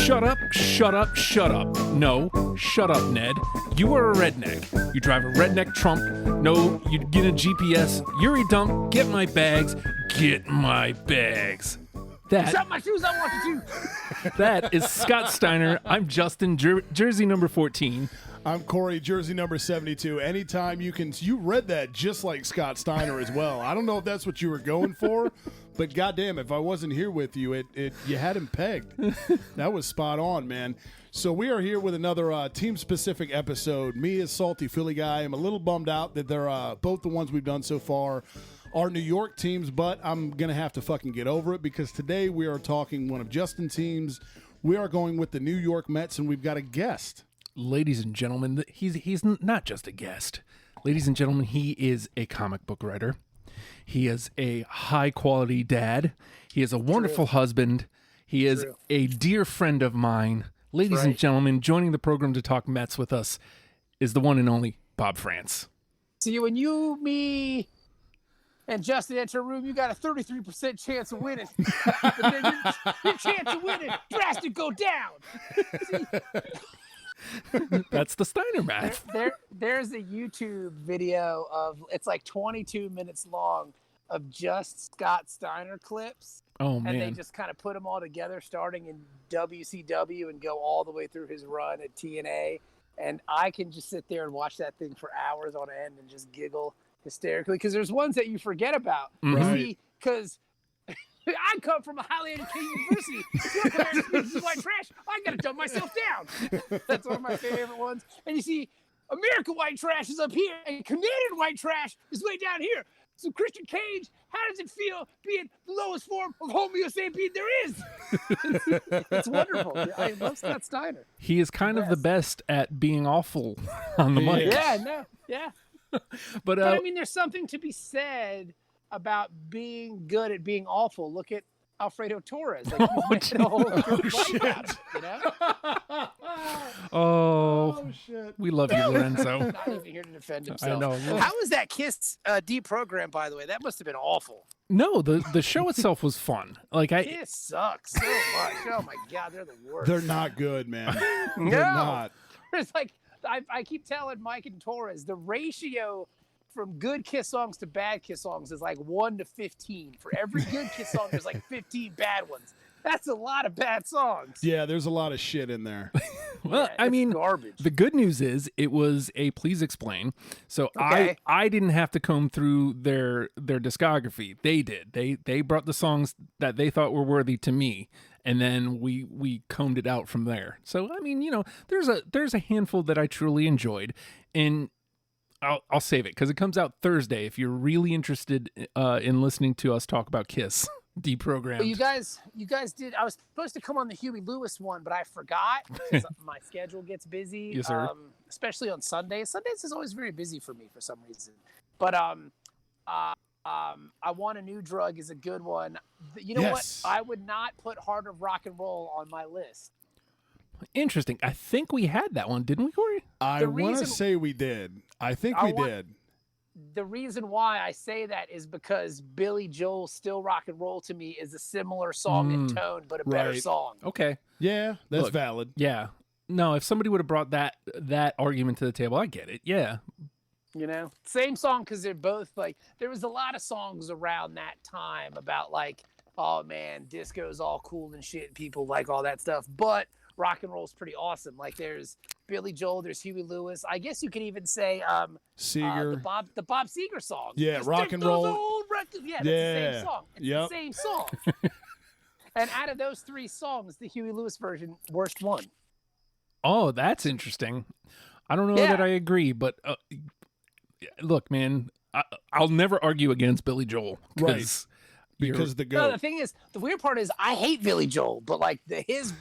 Shut up, shut up, shut up. No, shut up, Ned. You are a redneck. You drive a redneck Trump. No, you get a GPS. You're a dump. Get my bags. Get my bags. Shut my shoes, I want you to. That is Scott Steiner. I'm Justin, jersey number 14. I'm Corey, jersey number 72. Anytime you read that just like Scott Steiner as well. I don't know if that's what you were going for, but goddamn, if I wasn't here with you, you had him pegged. That was spot on, man. So we are here with another team-specific episode. Me as Salty Philly guy, I'm a little bummed out that they're both the ones we've done so far are New York teams, but I'm going to have to fucking get over it because today we are talking one of Justin's teams. We are going with the New York Mets, and we've got a guest. Ladies and gentlemen, he's not just a guest. Ladies and gentlemen, he is a comic book writer. He is a high-quality dad. He is a wonderful husband. He is a dear friend of mine. Ladies and gentlemen, joining the program to talk Mets with us is the one and only Bob Frantz. See, when you, me, and Justin enter a room, you got a 33% chance of winning. But then your chance of winning drastically go down. See? That's the Steiner math. There's a YouTube video of, it's like 22 minutes long, of just Scott Steiner clips. Oh, man. And they just kind of put them all together, starting in WCW and go all the way through his run at TNA. And I can just sit there and watch that thing for hours on end and just giggle hysterically, because there's ones that you forget about. Right. Because I come from a highly educated university. Look, American is white trash. I got to dumb myself down. That's one of my favorite ones. And you see, American white trash is up here, and Canadian white trash is way down here. So Christian Cage, how does it feel being the lowest form of Homo sapien there is? It's wonderful. I love Scott Steiner. He is kind of the best at being awful on the mic. Yeah. But I mean, there's something to be said about being good at being awful. Look at Alfredo Torres. Like, he's made a whole shit. about it, you know? Oh, shit. We love you, Lorenzo. Not even here to defend himself. I know. How was that Kiss deprogram, by the way? That must have been awful. No, the show itself was fun. Kiss sucks so much. Oh my God, they're the worst. They're not good, man. No. They're not. It's like, I keep telling Mike and Torres, the ratio from good Kiss songs to bad Kiss songs is like 1 to 15. For every good Kiss song, there's like 15 bad ones. That's a lot of bad songs. Yeah, there's a lot of shit in there. Well, Yeah, I mean, garbage. The good news is it was a Please Explain. So Okay. I didn't have to comb through their discography. They did. They brought the songs that they thought were worthy to me, and then we combed it out from there. So I mean, there's a handful that I truly enjoyed, and I'll save it because it comes out Thursday. If you're really interested in listening to us talk about Kiss deprogrammed. Well, you guys did. I was supposed to come on the Huey Lewis one, but I forgot because my schedule gets busy. Yes, sir. Especially on Sundays. Sundays is always very busy for me for some reason. But I Want a New Drug is a good one. You know Yes. what? I would not put Heart of Rock and Roll on my list. Interesting. I think we had that one, didn't we, Corey? I want to say we did. I think we did. The reason why I say that is because Billy Joel's Still Rock and Roll to me is a similar song in tone, but a better Right. song. Okay. Yeah, that's Look, valid. Yeah. No, if somebody would have brought that argument to the table, I get it. Yeah. You know, same song, because they're both like, there was a lot of songs around that time about like, oh man, disco's all cool and shit. People like all that stuff, but rock and roll's pretty awesome. Like there's Billy Joel, there's Huey Lewis. I guess you could even say Seeger. the Bob Seger song. Yeah, Just rock take and those roll. old records. Yeah, that's Yeah. the same song. It's Yep. the same song. And out of those three songs, the Huey Lewis version, worst one. Oh, that's interesting. I don't know Yeah. that I agree, but look, man, I'll never argue against Billy Joel. Right. Because the No, goat. the thing is, the weird part is I hate Billy Joel, but like his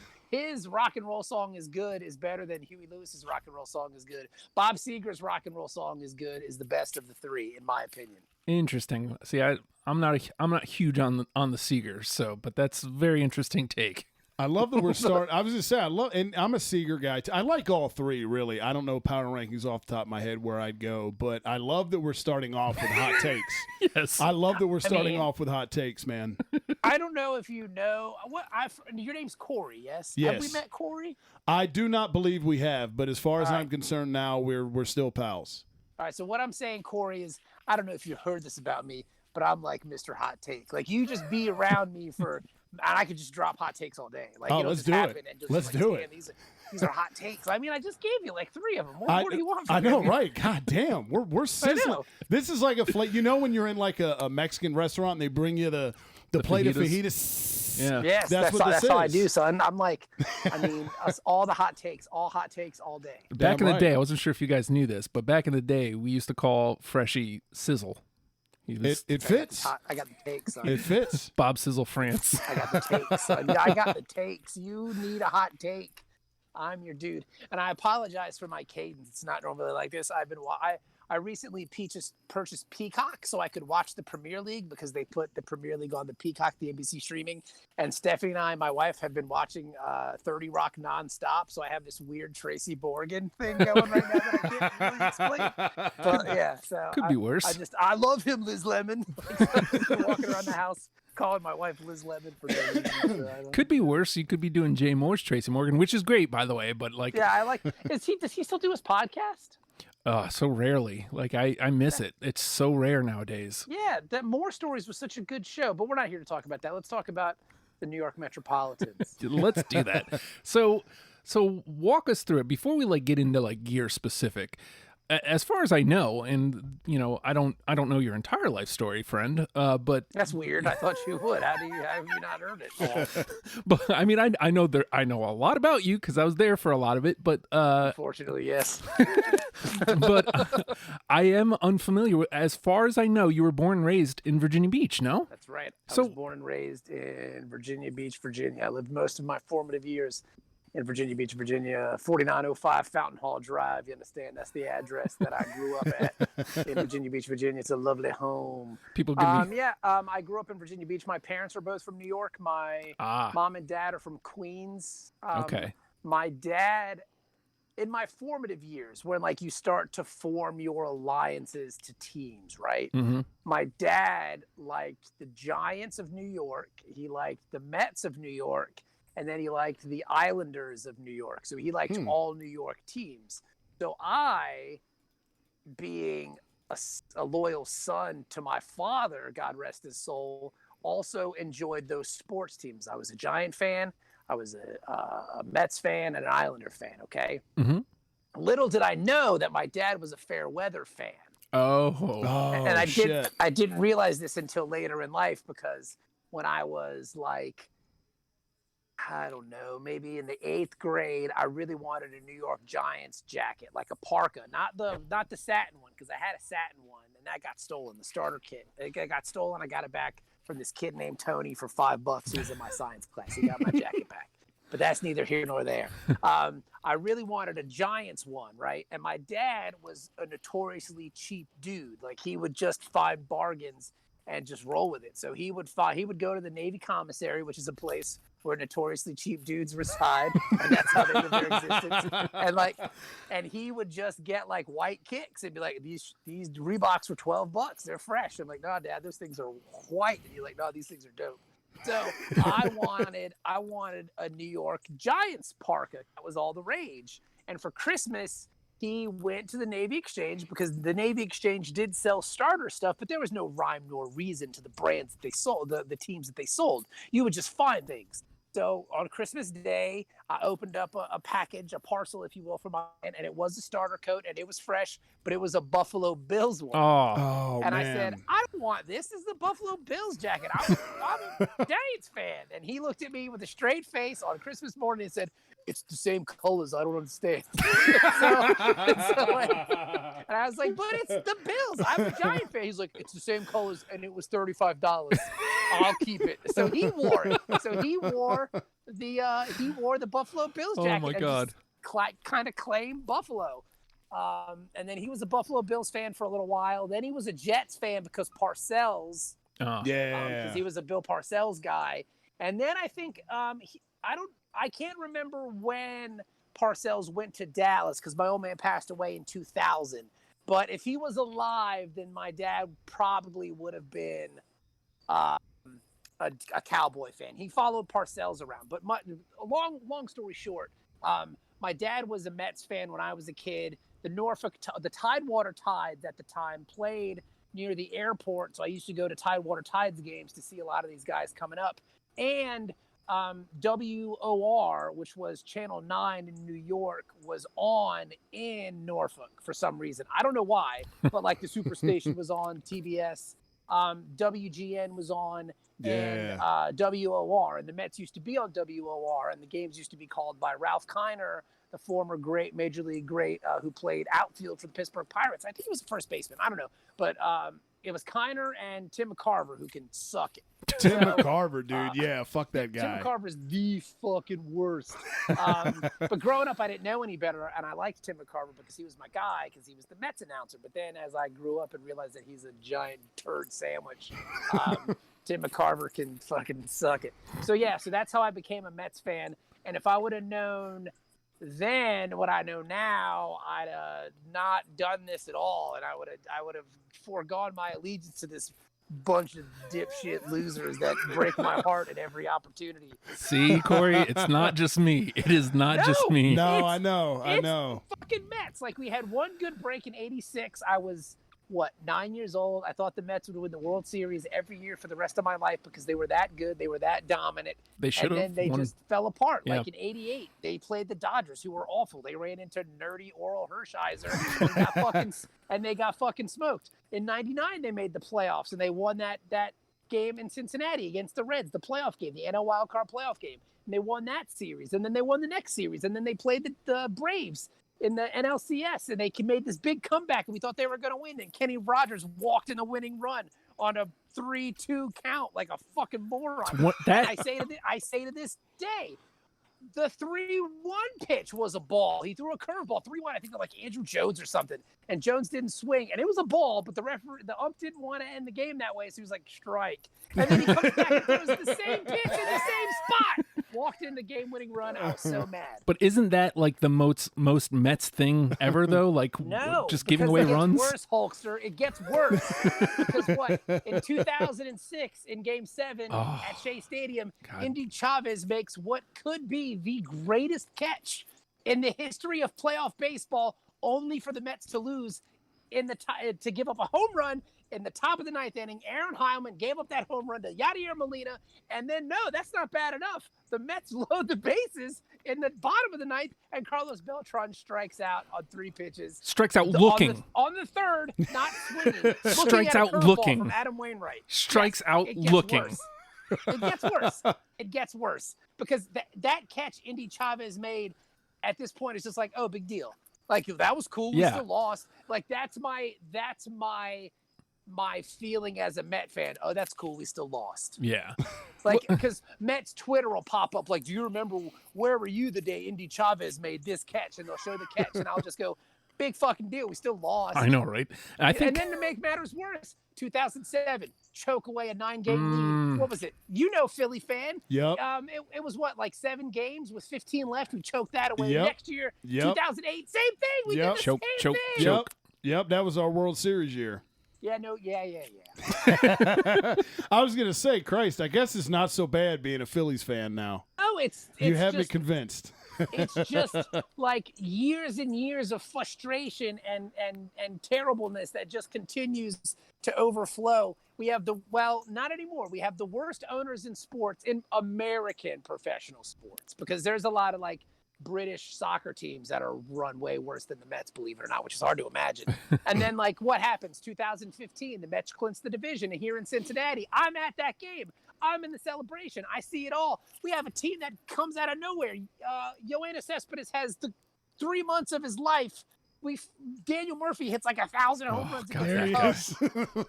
rock and roll song is good, is better than Huey Lewis's rock and roll song is good. Bob Seger's rock and roll song is good, is the best of the three, in my opinion. Interesting. See, I'm not huge on the Seeger, but that's a very interesting take. I love that we're starting. I was going to say, and I'm a Seeger guy. I like all three, really. I don't know power rankings off the top of my head where I'd go, but I love that we're starting off with hot takes. Yes. I love that we're starting off with hot takes, man. I don't know if you know your name's Corey, yes? Yes. Have we met Corey? I do not believe we have, but as far as All I'm right. concerned now, we're still pals. All right, so what I'm saying, Corey, is I don't know if you heard this about me, but I'm like Mr. Hot Take. Like, you just be around me and I could just drop hot takes all day. Like, let's just do happen it. and just Let's do it. These are hot takes. I mean, I just gave you like 3 of them. What more do you want from I know, me? right? God damn, we're sizzling. know. This is like you know when you're in like a Mexican restaurant and they bring you the plate of fajitas. Yeah. Yes, That's what this that's all I is. do, son. I'm like, all the hot takes, all day. Back in the right. day, I wasn't sure if you guys knew this, but back in the day, we used to call Freshie Sizzle. He was It fits. I got the takes, son. It fits. Bob Sizzle France. I got the takes, son. I got the takes. You need a hot take. I'm your dude. And I apologize for my cadence. It's not normally like this. I recently purchased Peacock so I could watch the Premier League because they put the Premier League on the Peacock, the NBC streaming. And Stephanie and I, my wife, have been watching 30 Rock nonstop. So I have this weird Tracy Borgen thing going right now that I can't really explain. But yeah, so Could be worse. I love him, Liz Lemon. Walking around the house calling my wife Liz Lemon for no reason. So I don't- Could be worse. You could be doing Jay Moore's Tracy Morgan, which is great, by the way. But like, Yeah, I like. Does he still do his podcast? so rarely. Like I miss it. It's so rare nowadays. Yeah, that More Stories was such a good show, but we're not here to talk about that. Let's talk about the New York Metropolitans. Let's do that. So walk us through it before we like get into like gear specific. As far as I know, and you know, I don't know your entire life story, friend. But That's weird. I thought you would. How have you not heard it? but I mean, I know a lot about you because I was there for a lot of it. But Unfortunately, yes. I am unfamiliar with. As far as I know, you were born and raised in Virginia Beach. No. That's right. I So- was born and raised in Virginia Beach, Virginia. I lived most of my formative years in Virginia Beach, Virginia, 4905 Fountain Hall Drive. You understand? That's the address that I grew up at in Virginia Beach, Virginia. It's a lovely home. People give me I grew up in Virginia Beach. My parents are both from New York. My mom and dad are from Queens. Okay. My dad, in my formative years, when like you start to form your alliances to teams, right? Mm-hmm. My dad liked the Giants of New York. He liked the Mets of New York. And then he liked the Islanders of New York. So he liked all New York teams. So I, being a loyal son to my father, God rest his soul, also enjoyed those sports teams. I was a Giant fan. I was a Mets fan and an Islander fan, okay? Mm-hmm. Little did I know that my dad was a fair weather fan. Oh. And shit. I didn't realize this until later in life because when I was like, I don't know, maybe in the 8th grade, I really wanted a New York Giants jacket, like a parka, not the satin one, because I had a satin one and that got stolen. The starter kit, it got stolen. I got it back from this kid named Tony for $5. He was in my science class. He got my jacket back, but that's neither here nor there. I really wanted a Giants one, right? And my dad was a notoriously cheap dude. Like he would just find bargains and just roll with it. So he would go to the Navy commissary, which is a place where notoriously cheap dudes reside, and that's how they live their existence. And he would just get like white kicks and be like, these Reeboks were $12. They're fresh. I'm like, no, Dad, those things are white. And you're like, no, these things are dope. So I wanted a New York Giants parka. That was all the rage. And for Christmas, he went to the Navy Exchange because the Navy Exchange did sell starter stuff, but there was no rhyme nor reason to the brands that they sold, the teams that they sold. You would just find things. So on Christmas Day, I opened up a package, a parcel, if you will, from mine, and it was a starter coat, and it was fresh, but it was a Buffalo Bills one. Oh. And man. I said, I don't want this. This is the Buffalo Bills jacket. I'm a Giants fan. And he looked at me with a straight face on Christmas morning and said, it's the same colors. I don't understand. And I was like, but it's the Bills. I'm a Giant fan. He's like, it's the same colors, and it was $35. I'll keep it. So he wore it. So he wore the Buffalo Bills jacket. Oh my and God. just kind of claimed Buffalo. And then he was a Buffalo Bills fan for a little while. Then he was a Jets fan because Parcells, Yeah. because he was a Bill Parcells guy. And then I think I can't remember when Parcells went to Dallas because my old man passed away in 2000. But if he was alive, then my dad probably would have been a Cowboy fan. He followed Parcells around. But long story short, my dad was a Mets fan when I was a kid. The Tidewater Tides at the time played near the airport, so I used to go to Tidewater Tides games to see a lot of these guys coming up. And WOR, which was Channel 9 in New York, was on in Norfolk for some reason. I don't know why, but like the Superstation was on TBS. WGN was on, and WOR, and the Mets used to be on WOR, and the games used to be called by Ralph Kiner, the former great Major League great who played outfield for the Pittsburgh Pirates. I think he was a first baseman. I don't know, but it was Kiner and Tim McCarver who can suck it. Tim McCarver, dude. Fuck that guy. Tim McCarver's the fucking worst. But growing up, I didn't know any better, and I liked Tim McCarver because he was my guy, because he was the Mets announcer. But then as I grew up and realized that he's a giant turd sandwich, Tim McCarver can fucking suck it. So that's how I became a Mets fan. And if I would have known then what I know now, I'd not done this at all, and I would have foregone my allegiance to this bunch of dipshit losers that break my heart at every opportunity. See, Corey, it's not just me. It is not just me. No, I know. Fucking Mets. Like, we had one good break in '86. I was 9 years old. I thought the Mets would win the World Series every year for the rest of my life because they were that good. They were that dominant. They should have. And then they just fell apart. Yeah. Like in '88, they played the Dodgers, who were awful. They ran into nerdy Oral Hershiser and they got fucking smoked. In '99, they made the playoffs and they won that game in Cincinnati against the Reds, the playoff game, the NL Wild Card playoff game. And they won that series, and then they won the next series, and then they played the Braves in the NLCS, and they made this big comeback, and we thought they were going to win. And Kenny Rogers walked in the winning run on a 3-2 count like a fucking moron. I say to this day, the 3-1 pitch was a ball. He threw a curveball, 3-1. I think like Andrew Jones or something, and Jones didn't swing, and it was a ball. But the ump didn't want to end the game that way, so he was like, strike. And then he comes back and throws the same pitch in the same spot. Walked in the game-winning run. I was so mad. But isn't that like the most Mets thing ever, though? Like, no, just giving away runs? It gets worse, Hulkster. It gets worse. Because in 2006, in Game 7 at Shea Stadium, Indy Chavez makes what could be the greatest catch in the history of playoff baseball, only for the Mets to lose to give up a home run in the top of the ninth inning. Aaron Heilman gave up that home run to Yadier Molina, and then that's not bad enough. The Mets load the bases in the bottom of the ninth, and Carlos Beltran strikes out on 3 pitches. Strikes out looking. On the third, not swinging. Strikes out looking. From Adam Wainwright. Strikes out looking. Worse. It gets worse. It gets worse because that catch Indy Chavez made at this point is just like, oh, big deal. Like, that was cool. We still lost. Like, that's my feeling as a Met fan. Oh, that's cool. We still lost. Yeah. Like, because Mets Twitter will pop up like, do you remember where were you the day Indy Chavez made this catch? And they'll show the catch, and I'll just go, big fucking deal. We still lost. I know, right? And then to make matters worse, 2007, choke away a 9-game lead. What was it? Philly fan. Yep. It was like 7 games with 15 left. We choked that away. Next year, 2008, same thing. We did the same thing. Yep. That was our World Series year. Yeah. I was gonna say, Christ, I guess it's not so bad being a Phillies fan now. Oh, you have me convinced. It's just like years and years of frustration and terribleness that just continues to overflow. We have not anymore. We have the worst owners in sports, in American professional sports, because there's a lot of like British soccer teams that are run way worse than the Mets, believe it or not, which is hard to imagine. And then like what happens? 2015, the Mets clinch the division here in Cincinnati. I'm at that game. I'm in the celebration. I see it all. We have a team that comes out of nowhere. Yoenis Cespedes has the 3 months of his life. Daniel Murphy hits like 1,000 home runs against the Cubs.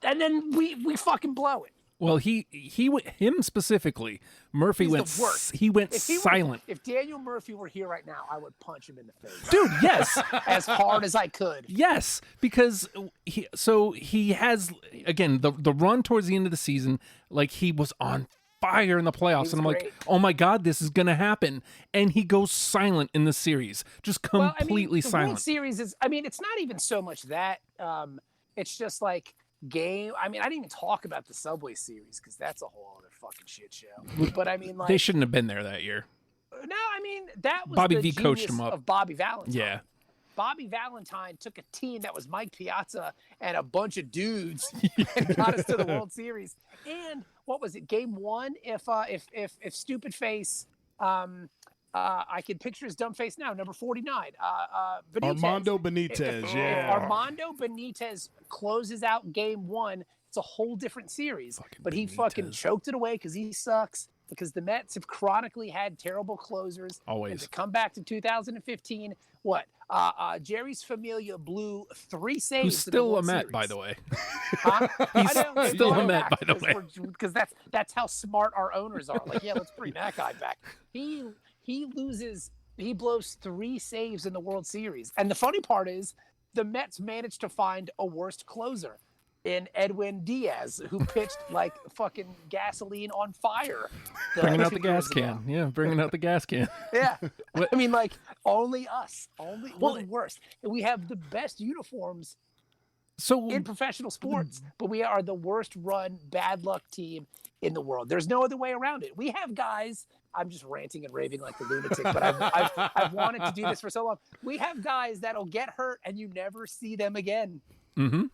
And then we fucking blow it. Well, him specifically, Murphy went silent. If Daniel Murphy were here right now, I would punch him in the face. Dude, yes. As hard as I could. Yes, because he has, again, the run towards the end of the season, like he was on fire in the playoffs, and I'm like, oh my God, this is gonna happen, and he goes silent in the series, just completely silent. The World Series is, it's not even so much that, it's just like game. I mean, I didn't even talk about the Subway Series because that's a whole other fucking shit show. But I mean, like, They shouldn't have been there that year. no, I mean that was Bobby the V coached genius him up. of Bobby Valentine. Yeah. Bobby Valentine took a team that was Mike Piazza and a bunch of dudes and got us to the World Series. And what was it? Game 1? If Stupid Face, I can picture his dumb face now. Number 49, Benitez. Armando Benitez. If Yeah. Armando Benitez closes out Game 1, it's a whole different series. But he fucking choked it away because he sucks. Because the Mets have chronically had terrible closers. Always. And to come back to 2015, what? Jerry's Familia blew 3 saves. Who's still a Met, Series. by the way. Huh? He's still a Met, by the way. Because that's how smart our owners are. Like, yeah, let's bring that guy back. He blows 3 saves in the World Series. And the funny part is the Mets managed to find a worst closer in Edwin Diaz, who pitched like fucking gasoline on fire. Bringing out the gas can. Yeah, bringing out the gas can. Yeah. I mean, like, only us. We're the worst. And we have the best uniforms in professional sports, but we are the worst run, bad luck team in the world. There's no other way around it. We have guys, I'm just ranting and raving like a lunatic, but I've wanted to do this for so long. We have guys that'll get hurt and you never see them again. Mm-hmm.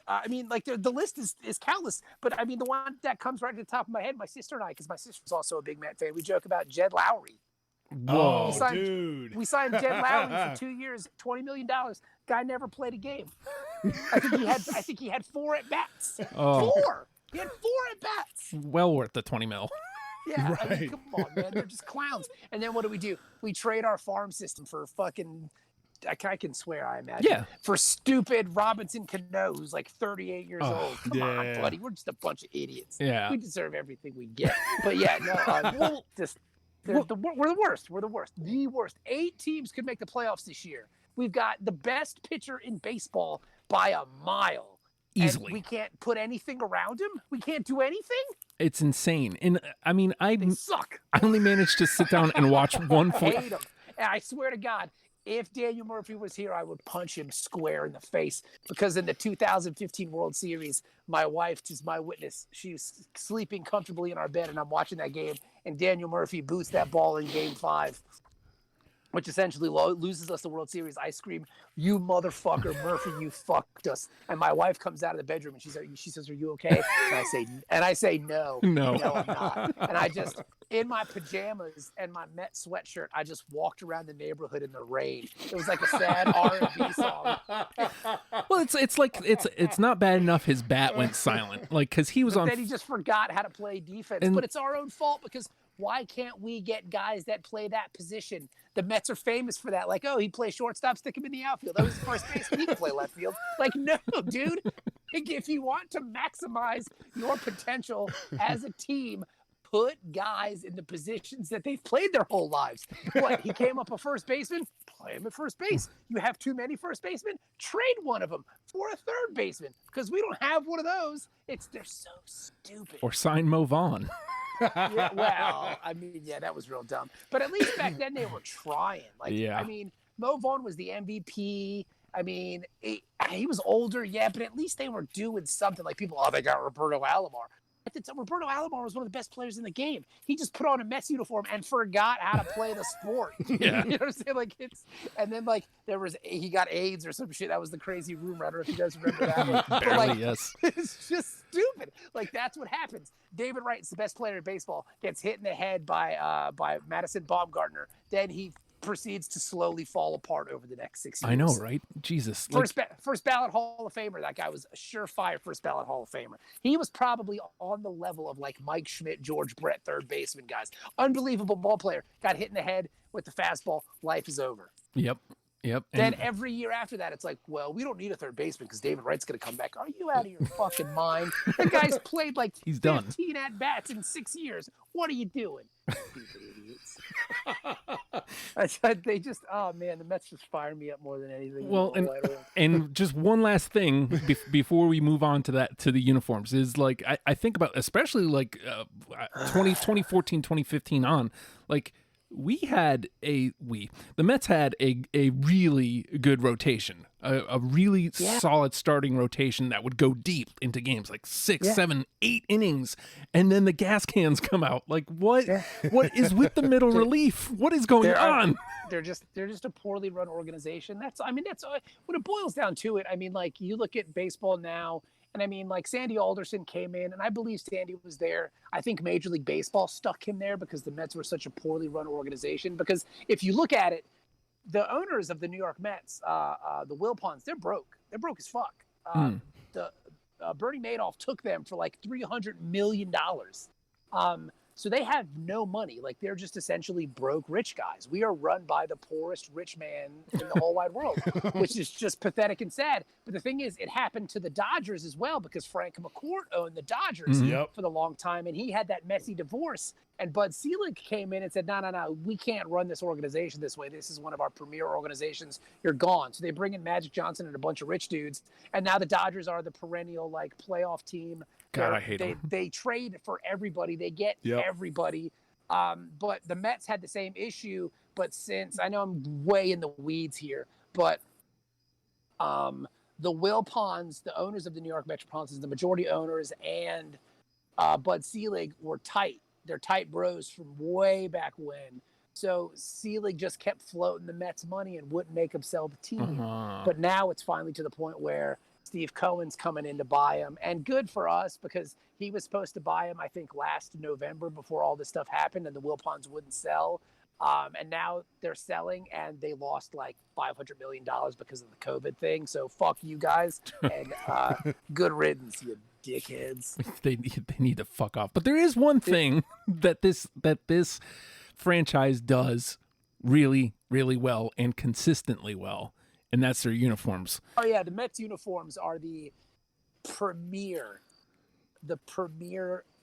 I mean, like the list is countless, but I mean, the one that comes right to the top of my head, my sister and I, because my sister's also a big Met fan, we joke about Jed Lowry. Whoa, dude. We signed Jed Lowry for 2 years, $20 million. Guy never played a game. I think he had 4 at bats. Oh. 4. He had 4 at bats. Well worth the 20 mil. Yeah, Right. I mean, come on, man. They're just clowns. And then what do? We trade our farm system for fucking, I can swear, I imagine. Yeah. For stupid Robinson Cano, who's like 38 years old. Come on, yeah. buddy. We're just a bunch of idiots. Yeah. We deserve everything we get. But yeah, no, we're the worst. We're the worst. The worst. 8 teams could make the playoffs this year. We've got the best pitcher in baseball by a mile. Easily. And we can't put anything around him. We can't do anything. It's insane. And I mean, They suck. I only managed to sit down and watch one. I hate him. And I swear to God, if Daniel Murphy was here, I would punch him square in the face. Because in the 2015 World Series, my wife is my witness. She was sleeping comfortably in our bed, and I'm watching that game. And Daniel Murphy boots that ball in Game 5, which essentially loses us the World Series. I scream, "You motherfucker, Murphy! You fucked us!" And my wife comes out of the bedroom and she says, "Are you okay?" And I say, "No, No, I'm not." And I just, in my pajamas and my Met sweatshirt, I just walked around the neighborhood in the rain. It was like a sad R&B song. Well, it's not bad enough his bat went silent, like because he was But on. then he just forgot how to play defense. And- but it's our own fault because why can't we get guys that play that position? The Mets are famous for that. Like, oh, he plays shortstop, stick him in the outfield. That was his first base. He can play left field. Like, no, dude. If you want to maximize your potential as a team, put guys in the positions that they've played their whole lives. What, he came up a first baseman? Play him at first base. You have too many first basemen? Trade one of them for a third baseman because we don't have one of those. They're so stupid. Or sign Mo Vaughn. Yeah, well, I mean, yeah, that was real dumb. But at least back then they were trying. Like, Yeah. I mean, Mo Vaughn was the MVP. I mean, he was older, yeah, but at least they were doing something. Like people, they got Roberto Alomar. At the time, Roberto Alomar was one of the best players in the game. He just put on a Mets uniform and forgot how to play the sport. Yeah. You know what I'm saying? Like and then like he got AIDS or some shit. That was the crazy rumor. I don't know if you guys remember that. But, Barely, like, yes. it's just stupid. Like that's what happens. David Wright's the best player in baseball. Gets hit in the head by Madison Bumgarner. Then he proceeds to slowly fall apart over the next 6 years. I know, right? Jesus. First ballot Hall of Famer. That guy was a surefire first ballot Hall of Famer. He was probably on the level of like Mike Schmidt, George Brett, third baseman guys. Unbelievable ball player. Got hit in the head with the fastball. Life is over. Yep. Then every year after that, it's like, well, we don't need a third baseman because David Wright's going to come back. Are you out of your fucking mind? That guy's played like He's 15 at-bats in 6 years. What are you doing? Stupid idiots. They just, oh man, the Mets just fire me up more than anything. Well, and just one last thing before we move on to the uniforms is like I think about especially like 2014 2015 on, like the Mets had a really good rotation, a really solid starting rotation that would go deep into games like 6, 7, 8 innings, and then the gas cans come out. Like what is with the middle relief? What is going on? They're just a poorly run organization. That's when it boils down to it. I mean, like you look at baseball now. And I mean, like Sandy Alderson came in, and I believe Sandy was there. I think Major League Baseball stuck him there because the Mets were such a poorly run organization. Because if you look at it, the owners of the New York Mets, the Wilpons, they're broke. They're broke as fuck. The Bernie Madoff took them for like $300 million. So they have no money. Like they're just essentially broke rich guys. We are run by the poorest rich man in the whole wide world, which is just pathetic and sad. But the thing is, it happened to the Dodgers as well because Frank McCourt owned the Dodgers for the long time, and he had that messy divorce. And Bud Selig came in and said, no, we can't run this organization this way. This is one of our premier organizations. You're gone. So they bring in Magic Johnson and a bunch of rich dudes. And now the Dodgers are the perennial like playoff team. God, I hate them. They trade for everybody. They get everybody. But the Mets had the same issue. But since I know I'm way in the weeds here, but the Wilpons, the owners of the New York Metropolitans, the majority owners, and Bud Selig were tight. They're tight bros from way back when. So Selig just kept floating the Mets money and wouldn't make him sell the team. But now it's finally to the point where Steve Cohen's coming in to buy him. And good for us because he was supposed to buy him, I think, last November before all this stuff happened and the Wilpons wouldn't sell. And now they're selling and they lost like $500 million because of the COVID thing. So fuck you guys and good riddance, you dickheads. They need to fuck off. But there is one thing that this franchise does really, really well and consistently well, and that's their uniforms. Oh yeah, the Mets uniforms are the premier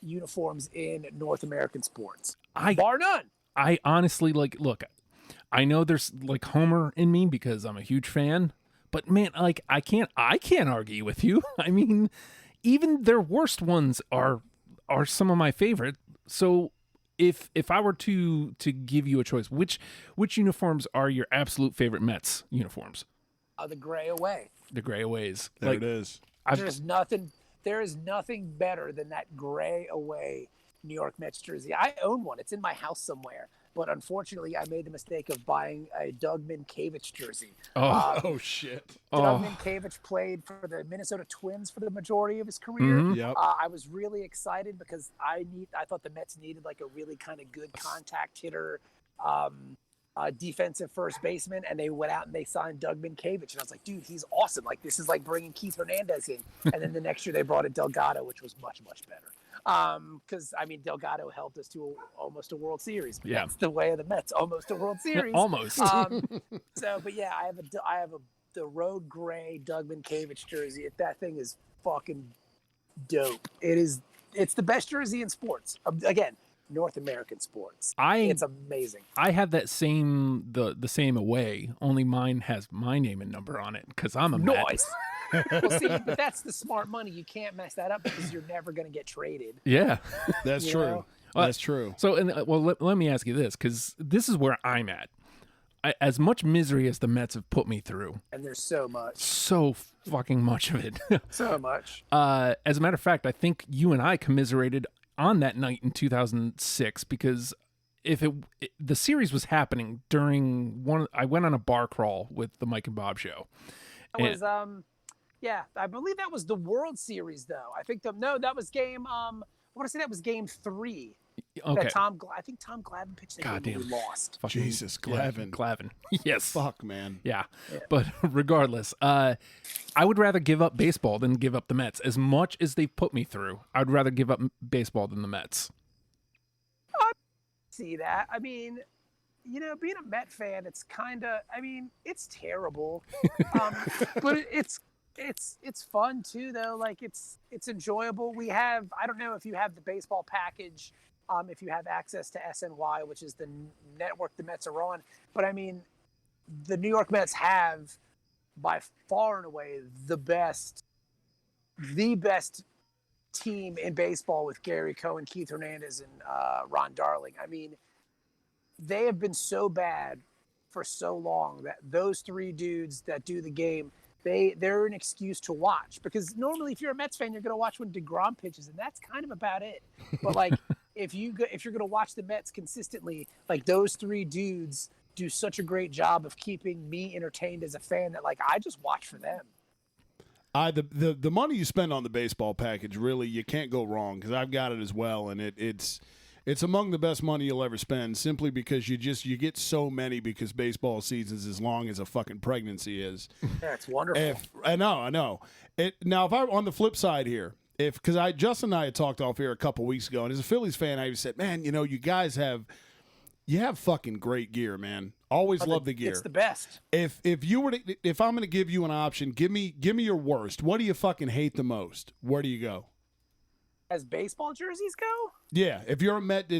uniforms in North American sports, bar none. I honestly look. I know there's like Homer in me because I'm a huge fan, but man, like I can't argue with you. I mean, even their worst ones are some of my favorite. So if I were to give you a choice, which uniforms are your absolute favorite Mets uniforms? The gray away. The gray aways. There it is. There is nothing better than that gray away New York Mets jersey. I own one. It's in my house somewhere. But unfortunately, I made the mistake of buying a Doug Minkiewicz jersey. Oh shit. Doug Minkiewicz played for the Minnesota Twins for the majority of his career. Yep. I was really excited because I thought the Mets needed like a really kind of good contact hitter, defensive first baseman, and they went out and they signed Doug Minkiewicz, and I was like, dude, he's awesome. Like this is like bringing Keith Hernandez in. And then the next year they brought in Delgado, which was much, much better. Because I mean Delgado helped us to almost a World Series. But that's the way of the Mets, almost a World Series. Almost. But yeah, I have the road gray Doug Minkiewicz jersey. That thing is fucking dope. It's the best jersey in sports. Again, North American sports. It's amazing. I have that same the same away. Only mine has my name and number on it because I'm a Met. Well, see, but that's the smart money. You can't mess that up because you're never going to get traded. Yeah, that's true. That's true. So, let me ask you this, because this is where I'm at. As much misery as the Mets have put me through, and there's so fucking much of it. So much. As a matter of fact, I think you and I commiserated on that night in 2006 because the series was happening during I went on a bar crawl with the Mike and Bob show. That was yeah, I believe that was the World Series though. I think that was game I want to say that was game 3. Okay. I think Tom Glavine pitched that game and we lost. Jesus, Glavine. Glavine. Yes. Fuck, man. Yeah. But regardless, I would rather give up baseball than give up the Mets. As much as they've put me through, I'd rather give up baseball than the Mets. I see that. I mean, being a Met fan, it's it's terrible. But it's fun too though. Like it's enjoyable. I don't know if you have the baseball package, if you have access to SNY, which is the network the Mets are on, but I mean the New York Mets have by far and away the best team in baseball with Gary Cohen, Keith Hernandez, and Ron Darling. I mean, they have been so bad for so long that those three dudes that do the game, they're an excuse to watch, because normally if you're a Mets fan, you're going to watch when DeGrom pitches, and that's kind of about it. But like if you're going to watch the Mets consistently, like those three dudes do such a great job of keeping me entertained as a fan that like I just watch for them. The money you spend on the baseball package, really, you can't go wrong, because I've got it as well, and it's among the best money you'll ever spend, simply because you get so many, because baseball season's as long as a fucking pregnancy is. Yeah, it's wonderful. I know. Now, if I on the flip side here, because Justin and I had talked off here a couple weeks ago, and as a Phillies fan, I just said, man, you guys have fucking great gear, man. Always love the gear. It's the best. If I'm going to give you an option, give me your worst. What do you fucking hate the most? Where do you go? As baseball jerseys go? Yeah, if you're a Met,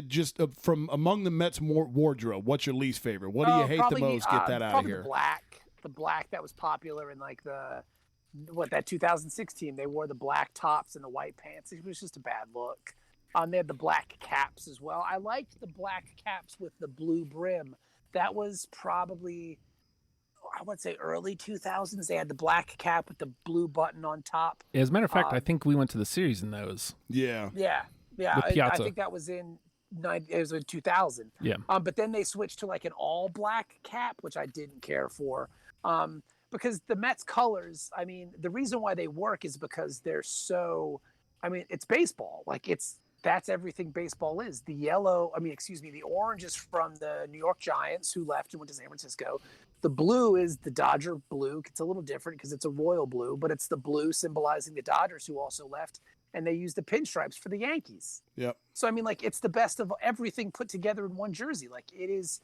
from among the Mets wardrobe, what's your least favorite? What do you hate the most? Get that out of here. The black that was popular in like that 2016. They wore the black tops and the white pants. It was just a bad look. They had the black caps as well. I liked the black caps with the blue brim. That was probably, I would say, early 2000s. They had the black cap with the blue button on top. As a matter of fact, I think we went to the series in those. Yeah. I think that was in 2000. Yeah. But then they switched to like an all black cap, which I didn't care for. Because the Mets colors, I mean, the reason why they work is because they're so, I mean, it's baseball. Like that's everything baseball is. The orange is from the New York Giants, who left and went to San Francisco. The blue is the Dodger blue. It's a little different because it's a royal blue, but it's the blue symbolizing the Dodgers, who also left. And they use the pinstripes for the Yankees. Yep. So, I mean, like, it's the best of everything put together in one jersey. Like, it is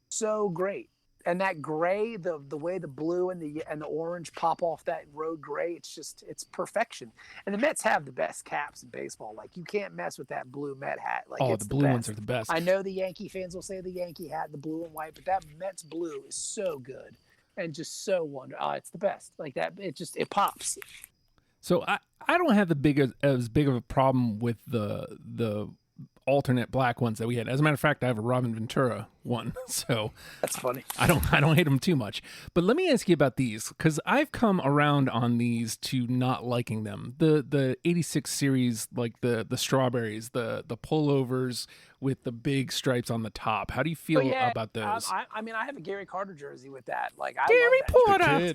so great. And that gray, the way the blue and the orange pop off that road gray, it's perfection. And the Mets have the best caps in baseball. Like, you can't mess with that blue Met hat. Like, it's the blue ones are the best. I know the Yankee fans will say the Yankee hat, the blue and white, but that Mets blue is so good and just so wonderful. It's the best. Like that, it pops. So I don't have as big of a problem with the alternate black ones that we had. As a matter of fact, I have a Robin Ventura one, so that's funny. I don't hate them too much. But let me ask you about these, because I've come around on these to not liking them. The 86 series, like the strawberries, the pullovers with the big stripes on the top. How do you feel about those? I mean, I have a Gary Carter jersey with that. Like Gary Porter.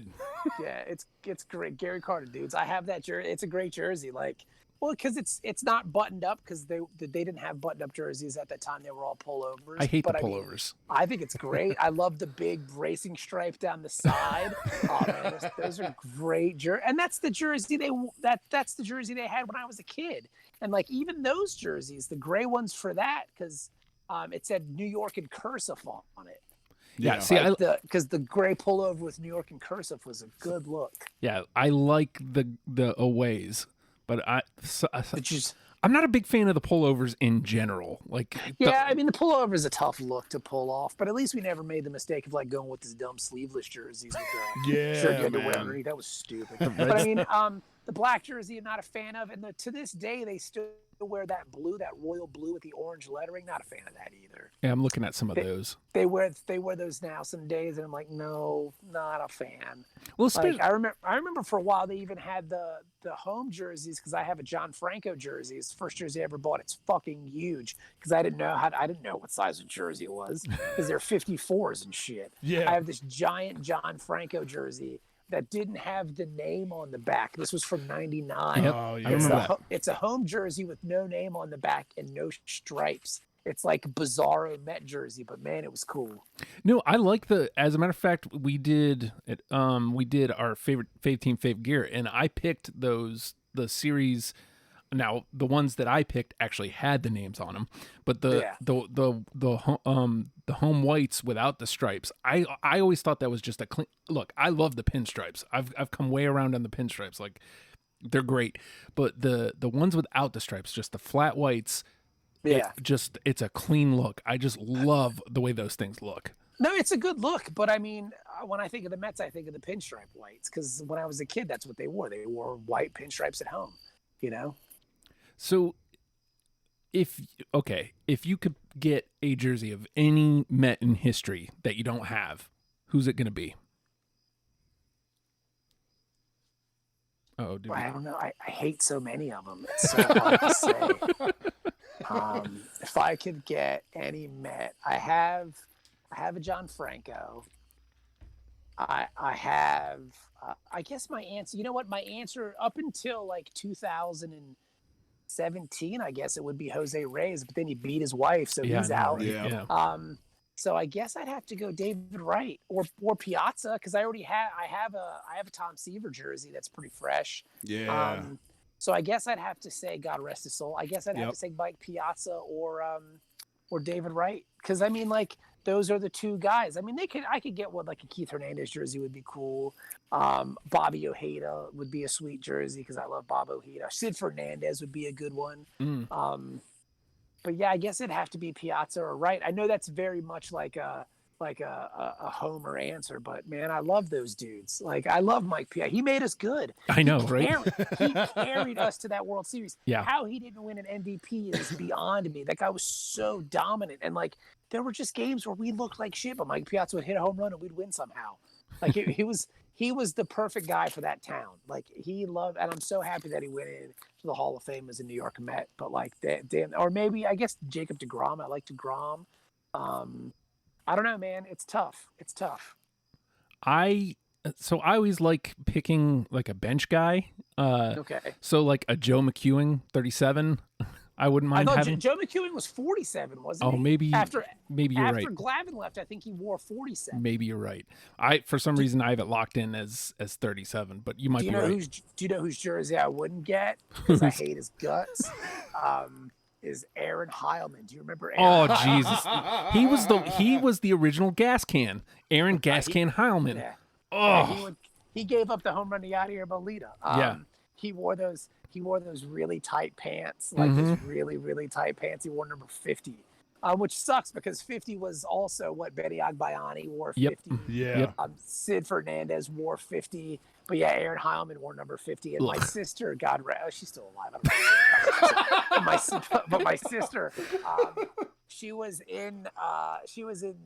Yeah, it's great. Gary Carter, dudes. I have that jersey. It's a great jersey. Like, well, because it's not buttoned up, because they didn't have buttoned up jerseys at that time. They were all pullovers. I hate the pullovers. I think it's great. I love the big racing stripe down the side. Oh man, those are great jerseys. And that's the jersey that's the jersey they had when I was a kid. And like even those jerseys, the gray ones for that, because it said New York in cursive on it. Yeah, see, because the gray pullover with New York in cursive was a good look. Yeah, I like the aways. But I'm not a big fan of the pullovers in general. Like, I mean, the pullover is a tough look to pull off, but at least we never made the mistake of like going with this dumb sleeveless jerseys with the shirt you had to wear underneath. That was stupid. But I mean, the black jersey I'm not a fan of, and to this day they still wear that blue, that royal blue with the orange lettering. Not a fan of that either. Yeah, I'm looking at some of those. They wear those now some days, and I'm like, no, not a fan. Well, like, I remember for a while they even had the home jerseys, because I have a John Franco jersey. It's the first jersey I ever bought. It's fucking huge, because I didn't know what size of jersey it was, because they're 54s and shit. Yeah. I have this giant John Franco jersey that didn't have the name on the back. This was from '99. Yep. Oh, yeah. I remember that. It's a home jersey with no name on the back and no stripes. It's like a bizarro Met jersey, but man, it was cool. No, I like as a matter of fact, we did our favorite Fave Team Fave gear, and I picked the series. Now, the ones that I picked actually had the names on them, but the home whites without the stripes, I always thought that was just a clean look. I love the pinstripes. I've come way around on the pinstripes. Like, they're great, but the ones without the stripes, just the flat whites, it's a clean look. I just love the way those things look. No, it's a good look, but I mean, when I think of the Mets, I think of the pinstripe whites, because when I was a kid, that's what they wore. They wore white pinstripes at home, you know? So if you could get a jersey of any Met in history that you don't have, who's it going to be? Oh, I don't know. I hate so many of them. It's so hard to say. If I could get any Met, I have a John Franco. I have. I guess my answer. You know what? My answer up until like 2017, I guess it would be Jose Reyes, but then he beat his wife, so he's out. Yeah. So I guess I'd have to go David Wright or Piazza because I have a Tom Seaver jersey that's pretty fresh. Yeah. So I guess I'd have to say, God rest his soul, I guess I'd have to say Mike Piazza or David Wright because I mean like those are the two guys. I mean I could get one like a Keith Hernandez jersey would be cool. Bobby Ojeda would be a sweet jersey because I love Bob Ojeda. Sid Fernandez would be a good one. But yeah, I guess it'd have to be Piazza or Wright. I know that's very much like a homer answer, but man, I love those dudes. Like I love Mike Piazza. He made us good. I know, right? He carried us to that World Series. Yeah. How he didn't win an MVP is beyond me. That guy was so dominant, and like there were just games where we looked like shit, but Mike Piazza would hit a home run and we'd win somehow. Like he was the perfect guy for that town. Like he loved, and I'm so happy that he went in to the Hall of Fame as a New York Met. But like, damn, or maybe I guess Jacob deGrom. I like deGrom. I don't know, man. It's tough. So I always like picking like a bench guy. Okay. So like a Joe McEwing, 37. I wouldn't mind having. Joe McEwing was 47, wasn't he? Oh, maybe you're right. After Glavine left, I think he wore 47. Maybe you're right. For some reason I have it locked in as 37, but you might be right. Do you know whose jersey I wouldn't get? Because I hate his guts. Is Aaron Heilman. Do you remember Aaron Heilman? Jesus. He was the original gas can. Aaron Gas Can Heilman. Yeah. Oh. He gave up the home run to Yadier Molina. Yeah. He wore those really tight pants, like those really, really tight pants. He wore number 50, which sucks because 50 was also what Benny Agbayani wore 50. Yep. Yeah. Sid Fernandez wore 50. But yeah, Aaron Heilman wore number 50. And my sister, she's still alive. I don't know. But my sister, she was in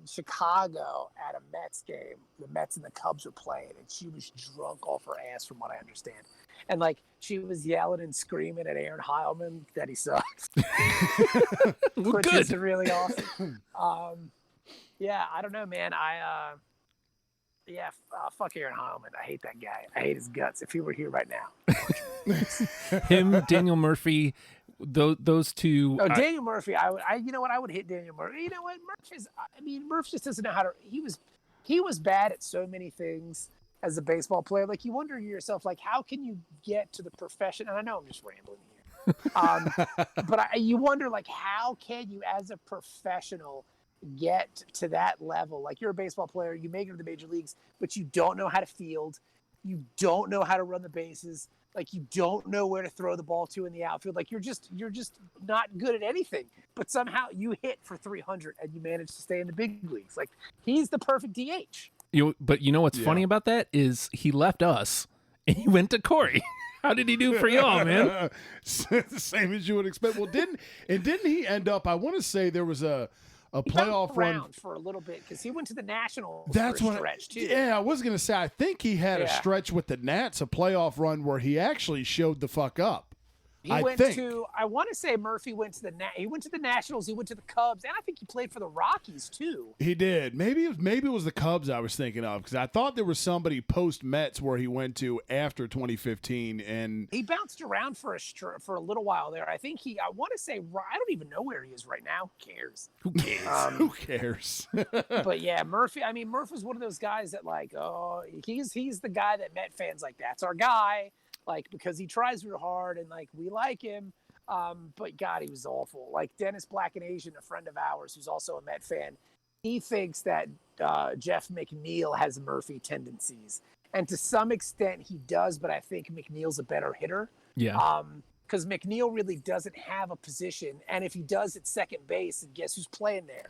Chicago at a Mets game. The Mets and the Cubs were playing, and she was drunk off her ass, from what I understand. And like she was yelling and screaming at Aaron Heilman that he sucks, which is really awesome. Yeah, I don't know, man. Fuck Aaron Heilman. I hate that guy. I hate his guts. If he were here right now, him, Daniel Murphy, those two. Oh, Daniel Murphy. You know what? I would hit Daniel Murphy. You know what? Murph just doesn't know how to. He was bad at so many things as a baseball player. Like you wonder to yourself, like, how can you get to the profession? And I know I'm just rambling here, but you wonder, like, how can you, as a professional, get to that level? Like you're a baseball player, you make it to the major leagues, but you don't know how to field, you don't know how to run the bases, like you don't know where to throw the ball to in the outfield. Like you're just not good at anything, but somehow you hit for 300 and you manage to stay in the big leagues. Like he's the perfect DH. But you know what's funny about that is he left us and he went to Corey. How did he do for y'all, man? Same as you would expect. Well, didn't he end up? I want to say there was a playoff run for a little bit because he went to the Nationals. That's for a stretch too. Yeah, I was gonna say. I think he had a stretch with the Nats, a playoff run where he actually showed the fuck up. I want to say Murphy went to the Nationals, he went to the Cubs, and I think he played for the Rockies too. He did. Maybe it was the Cubs I was thinking of because I thought there was somebody post Mets where he went to after 2015, and he bounced around for a little while there. I want to say I don't even know where he is right now. Who cares? Who cares? But yeah, Murphy. I mean, Murph was one of those guys that he's the guy that Met fans like. That's our guy. Like, because he tries real hard and like we like him, but God, he was awful. Like Dennis Black and Asian, a friend of ours who's also a Met fan, he thinks that Jeff McNeil has Murphy tendencies, and to some extent he does. But I think McNeil's a better hitter. Yeah. Because McNeil really doesn't have a position, and if he does, it's second base, and guess who's playing there?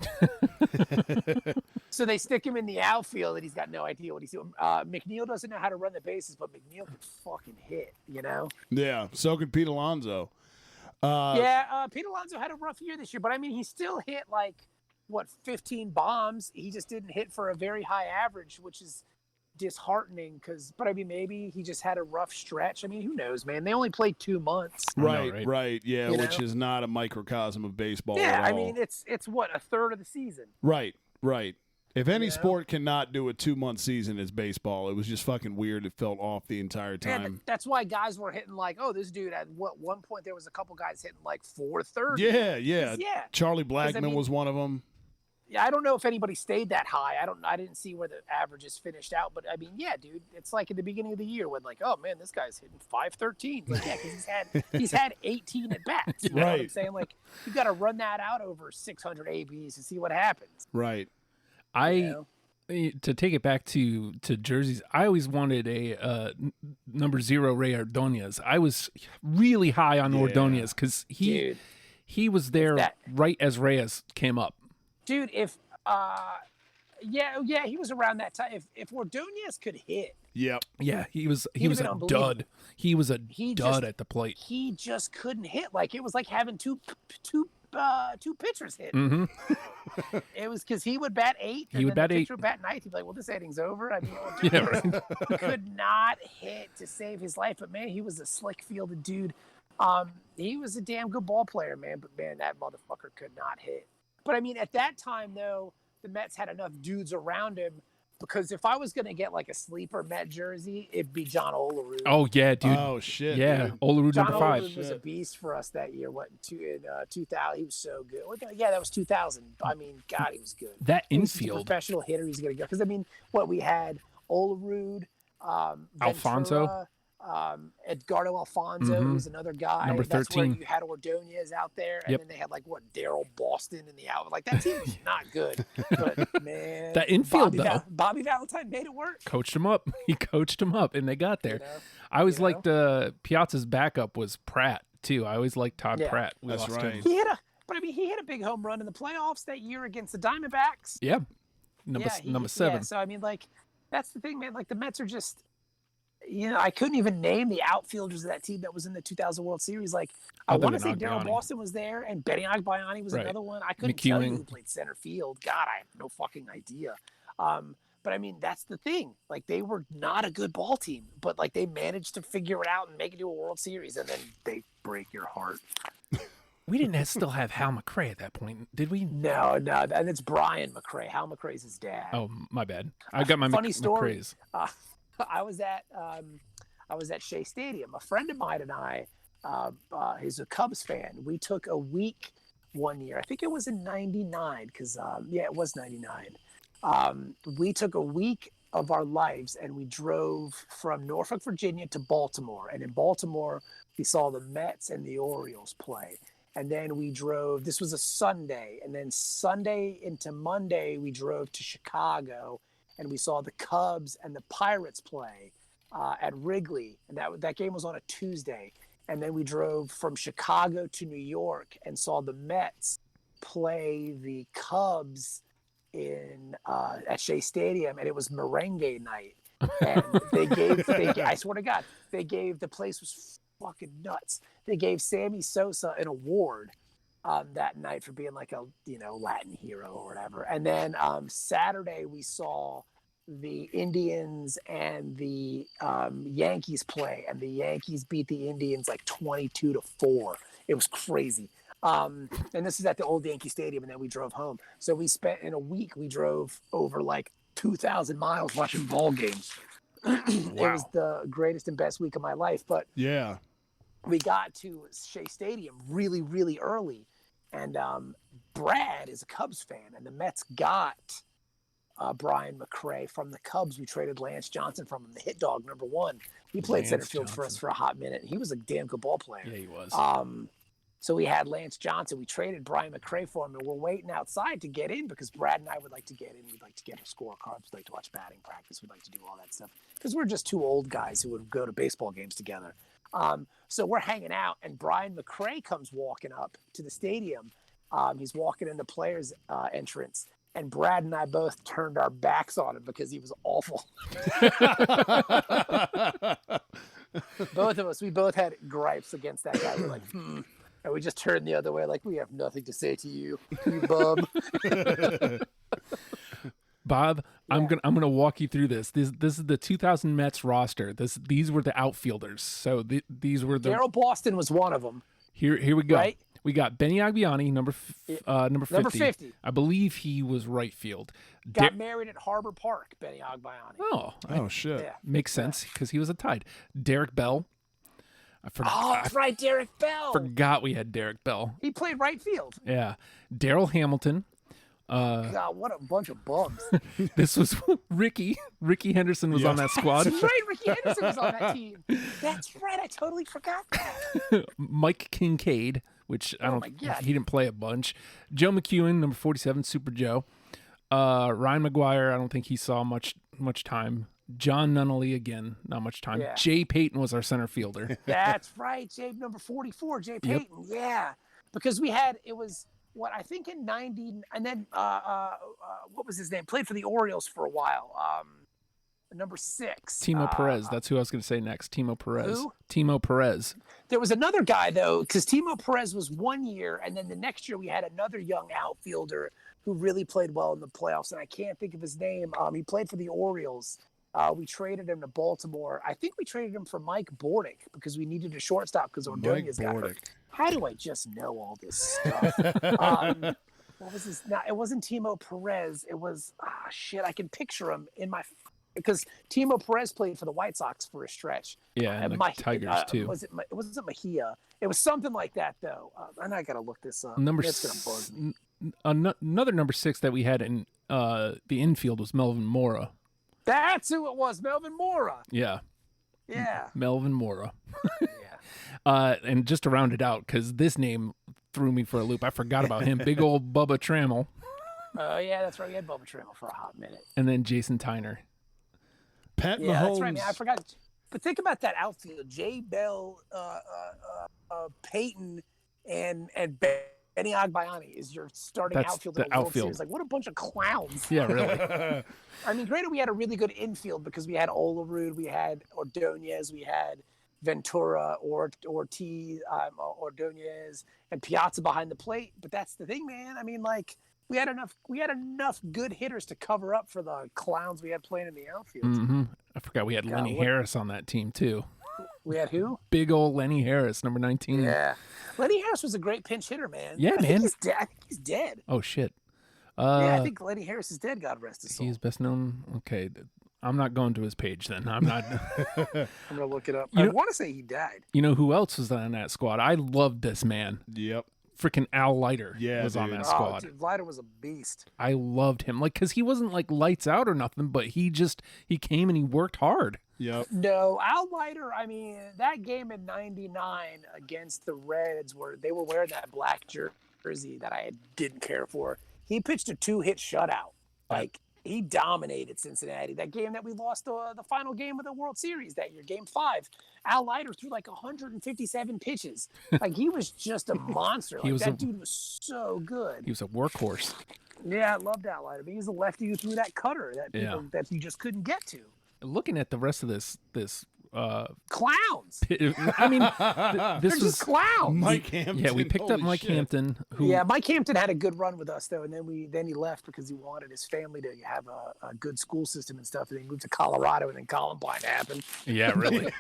So they stick him in the outfield, and he's got no idea what he's doing. McNeil doesn't know how to run the bases, but McNeil can fucking hit, you know? Yeah, so can Pete Alonso. Pete Alonso had a rough year this year, but I mean, he still hit 15 bombs. He just didn't hit for a very high average, which is disheartening. But I mean, maybe he just had a rough stretch. I mean, who knows, man? They only played 2 months. Right. Yeah, which is not a microcosm of baseball. Yeah, at all. I mean, it's what, a third of the season. Right. If any sport cannot do a 2-month season, it's baseball. It was just fucking weird. It felt off the entire time. Yeah, that's why guys were hitting this dude at one point there was a couple guys hitting 430. Yeah. Charlie Blackmon was one of them. Yeah, I don't know if anybody stayed that high. I didn't see where the averages finished out, but I mean, yeah, dude, it's like at the beginning of the year when oh man, this guy's hitting 513. Because he's had 18 at bats. You know what I'm saying? You got to run that out over 600 ABs to see what happens. Right. To take it back to jerseys, I always wanted a number 0 Rey Ordonez. I was really high on Ordonez because he was there right as Reyes came up. Dude, if he was around that time. If Ordonez could hit, yeah, he was a dud. He was a dud at the plate. He just couldn't hit. It was like having two pitchers hit. Mm-hmm. It was because he would bat 8. He would bat 8. Would bat 9th. He'd be like, "Well, this inning's over." I mean, he could not hit to save his life. But man, he was a slick fielded dude. He was a damn good ball player, man. But man, that motherfucker could not hit. But I mean, at that time though, the Mets had enough dudes around him. Because if I was going to get a sleeper Met jersey, it'd be John Olerud. Oh, yeah, dude. Oh, shit. Yeah, dude. Olerud number 5. John Olerud was a beast for us that year. In 2000? He was so good. Yeah, that was 2000. I mean, God, he was good. That He's a infield. professional hitter. He's going to go. Because, I mean, we had Olerud, Alfonso. Ventura, Edgardo Alfonso, who's another guy. Number 13. That's where you had Ordonez out there, and then they had Daryl Boston in the out. That team was not good, but man, that infield Bobby Valentine made it work. Coached him up. He coached him up, and they got there. I always liked Piazza's backup was Pratt too. I always liked Todd Pratt. That's right. Him. He hit a big home run in the playoffs that year against the Diamondbacks. Yeah, number 7. Yeah, so I mean, that's the thing, man. The Mets are just. I couldn't even name the outfielders of that team that was in the 2000 World Series. I want to say Daryl Boston was there, and Benny Agbayani was another one. I couldn't tell you who played center field. God, I have no fucking idea. But I mean, that's the thing. They were not a good ball team, but they managed to figure it out and make it to a World Series, and then they break your heart. We didn't still have Hal McRae at that point, did we? No, and it's Brian McRae. Hal McRae's his dad. Oh, my bad. I got my funny story. McRae's. I was at Shea Stadium. A friend of mine and I, he's a Cubs fan. We took a week one year. I think it was in '99 because it was '99. We took a week of our lives and we drove from Norfolk, Virginia to Baltimore. And in Baltimore, we saw the Mets and the Orioles play. And then we drove. This was a Sunday, and then Sunday into Monday, we drove to Chicago. And we saw the Cubs and the Pirates play at Wrigley, and that game was on a Tuesday. And then we drove from Chicago to New York and saw the Mets play the Cubs at Shea Stadium, and it was merengue night. And I swear to God, the place was fucking nuts. They gave Sammy Sosa an award that night for being a Latin hero or whatever. And then Saturday we saw the Indians and the Yankees play, and the Yankees beat the Indians 22-4. It was crazy. And this is at the old Yankee Stadium, and then we drove home. So we drove over 2,000 miles watching ball games. Wow. It was the greatest and best week of my life. But yeah, we got to Shea Stadium really, really early. And Brad is a Cubs fan, and the Mets got Brian McRae from the Cubs. We traded Lance Johnson from him, the hit dog, number 1. He played center field for us for a hot minute. He was a damn good ball player. Yeah, he was. So we had Lance Johnson. We traded Brian McRae for him, and we're waiting outside to get in because Brad and I would like to get in. We'd like to get our scorecards. We'd like to watch batting practice. We'd like to do all that stuff because we're just 2 old guys who would go to baseball games together. So we're hanging out, and Brian McRae comes walking up to the stadium. He's walking in the players' entrance, and Brad and I both turned our backs on him because he was awful. Both of us, we both had gripes against that guy. We're like, And we just turned the other way, like we have nothing to say to you, you bum. Bob, I'm gonna walk you through this. This is the 2000 Mets roster. These were the outfielders. So these were the. Daryl Boston was one of them. Here we go. Right? We got Benny Agbiani, number 50. Number 50. I believe he was right field. Got married at Harbor Park, Benny Agbiani. Oh shit. Yeah. Makes sense because he was a Tide. Derek Bell. Oh, that's right, Derek Bell. Forgot we had Derek Bell. He played right field. Yeah. Daryl Hamilton. God, what a bunch of bums. This was Ricky. Ricky Henderson was on that squad. That's right, Ricky Henderson was on that team. That's right, I totally forgot that. Mike Kincaid, which I don't. He didn't play a bunch. Joe McEwen, number 47, Super Joe. Ryan McGuire, I don't think he saw much time. John Nunnally, again, not much time. Yeah. Jay Payton was our center fielder. That's right, Jay, number 44, Jay Payton. Yep. Yeah, because it was what I think in 90, and then what was his name? Played for the Orioles for a while. Number 6. Timo Perez. That's who I was going to say next. Timo Perez. Who? Timo Perez. There was another guy, though, because Timo Perez was 1 year, and then the next year we had another young outfielder who really played well in the playoffs, and I can't think of his name. He played for the Orioles. We traded him to Baltimore. I think we traded him for Mike Bordick because we needed a shortstop because Ordonez got hurt. How do I just know all this stuff? What was this? No, it wasn't Timo Perez. It was, shit, I can picture him in my – because Timo Perez played for the White Sox for a stretch. Yeah, and the Tigers, too. It wasn't Mejia. It was something like that, though. And I got to look this up. It's going to bug me. Another number 6 that we had in the infield was Melvin Mora. That's who it was, Melvin Mora. Yeah. Yeah. Melvin Mora. Yeah. And just to round it out, because this name threw me for a loop. I forgot about him. Big old Bubba Trammell. Oh, yeah, that's right. We had Bubba Trammell for a hot minute. And then Jason Tyner. Pat Mahomes. That's right, man. I forgot. But think about that outfield. Jay Bell, Peyton, and Benny Agbiani is your starting outfield in the World Series. Like, what a bunch of clowns. Yeah, really. I mean, granted, we had a really good infield because we had Olerud, we had Ordonez, we had Ventura, Ortiz, Ordonez, and Piazza behind the plate. But that's the thing, man. I mean, like, we had enough good hitters to cover up for the clowns we had playing in the outfield. Mm-hmm. I forgot we had Lenny Harris on that team, too. We had who? Big old Lenny Harris, number 19. Yeah. Lenny Harris was a great pinch hitter, man. Yeah, I think he's dead. Oh, shit. Yeah, I think Lenny Harris is dead, God rest his soul. He's best known. Okay. I'm not going to his page then. I'm not. I'm going to look it up. I want to say he died. You know who else was on that squad? I loved this man. Yep. Freaking Al Leiter was on that squad. Dude, Leiter was a beast. I loved him. Like, because he wasn't like lights out or nothing, but he came and he worked hard. Yep. No, Al Leiter, I mean, that game in 99 against the Reds where they were wearing that black jersey that I didn't care for. He pitched a 2-hit shutout. Like, he dominated Cincinnati. That game that we lost the final game of the World Series that year, Game 5, Al Leiter threw like 157 pitches. Like, he was just a monster. Like, that dude was so good. He was a workhorse. Yeah, I loved Al Leiter. But he was a lefty who threw that cutter that you just couldn't get to. Looking at the rest of this clowns. I mean, this was just clowns. Mike Hampton. Yeah, we picked up Mike Hampton. Mike Hampton had a good run with us though, and then he left because he wanted his family to have a good school system and stuff. And he moved to Colorado, and then Columbine happened. Yeah, really.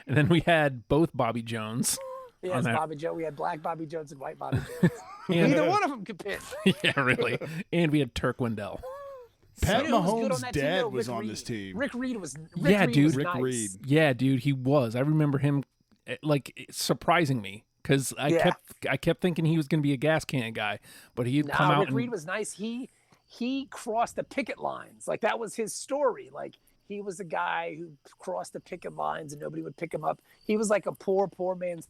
And then we had both Bobby Jones. Yes, Bobby Jones. We had black Bobby Jones and white Bobby Jones. Neither one of them could pitch. Yeah, really. And we had Turk Wendell. Pat Mahomes' dad was on this team. Rick Reed was. Rick nice. Reed. Yeah, dude, he was. I remember him, like, surprising me because I kept thinking he was going to be a gas can guy, but he'd come out. Rick Reed was nice. He crossed the picket lines. Like, that was his story. Like, he was a guy who crossed the picket lines and nobody would pick him up. He was like a poor man's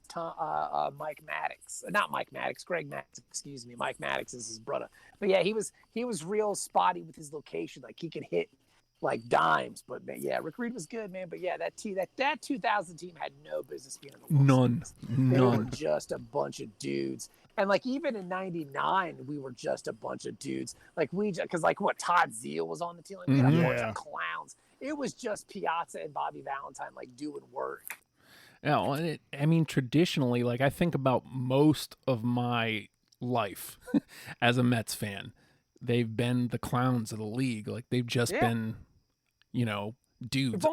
Mike Maddox. Not Mike Maddox, Greg Maddox, excuse me. Mike Maddox is his brother. But yeah, he was real spotty with his location. Like, he could hit like dimes. But man, yeah, Rick Reed was good, man. But yeah, that 2000 team had no business being in the World Series. They were just a bunch of dudes. And like, even in 99, we were just a bunch of dudes. Like, because like Todd Zeal was on the team. Like, we had a bunch of clowns. It was just Piazza and Bobby Valentine, like, doing work. No, I mean, traditionally, like I think about most of my life as a Mets fan, they've been the clowns of the league. Like they've just Yeah. been, dudes.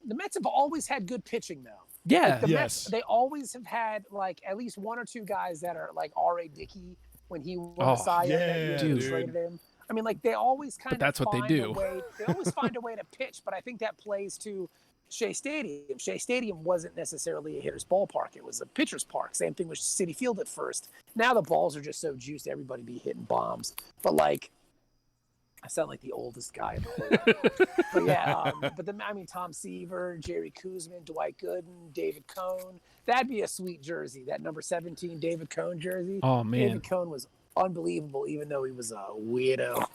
The Mets have always had good pitching though. Yeah. Like the Yes. Mets, they always have had like at least one or two guys that are like R.A. Dickey when he won the Cy Young that year dude. they traded him. I mean, like they always kind of that's what they find do. a way. They always find a way to pitch, but I think that plays to Shea Stadium. Shea Stadium wasn't necessarily a hitter's ballpark; it was a pitcher's park. Same thing with Citi Field at first. Now the balls are just so juiced, everybody be hitting bombs. But like, I sound like the oldest guy in the whole world. But yeah, Tom Seaver, Jerry Kuzman, Dwight Gooden, David Cohn. That'd be a sweet jersey. That number 17 David Cohn jersey. Oh man, David Cohn was unbelievable, even though he was a weirdo.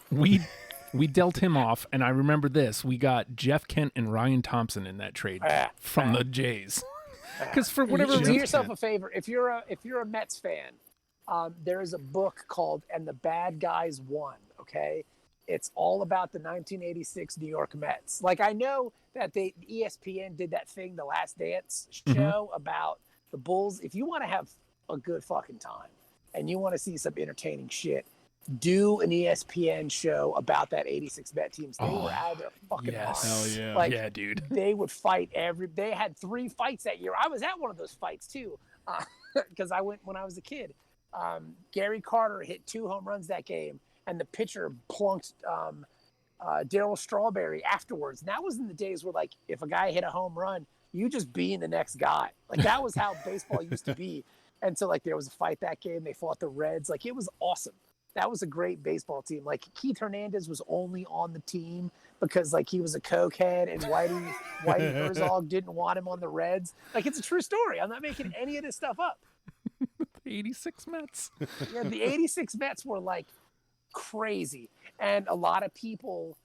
We dealt him off, and I remember this. We got Jeff Kent and Ryan Thompson in that trade from the Jays. Because for whatever Do reason, yourself a favor. If you're a Mets fan, there is a book called "And the Bad Guys Won." Okay, it's all about the 1986 New York Mets. Like I know that ESPN did that thing, The Last Dance show about the Bulls. If you want to have a good fucking time and you want to see some entertaining shit, do an ESPN show about that 86 Met teams. They were out of their fucking yes. minds. Hell yeah. Like, yeah, dude. they would fight they had 3 fights that year. I was at one of those fights too, because I went when I was a kid. Gary Carter hit 2 home runs that game, and the pitcher plunked Darryl Strawberry afterwards. And that was in the days where, like, if a guy hit a home run, you just being the next guy. Like, that was how baseball used to be. And so, like, there was a fight that game. They fought the Reds. Like, it was awesome. That was a great baseball team. Like, Keith Hernandez was only on the team because, like, he was a cokehead and Whitey Herzog didn't want him on the Reds. Like, it's a true story. I'm not making any of this stuff up. 86 Mets. Yeah, the 86 Mets were, like, crazy. And a lot of people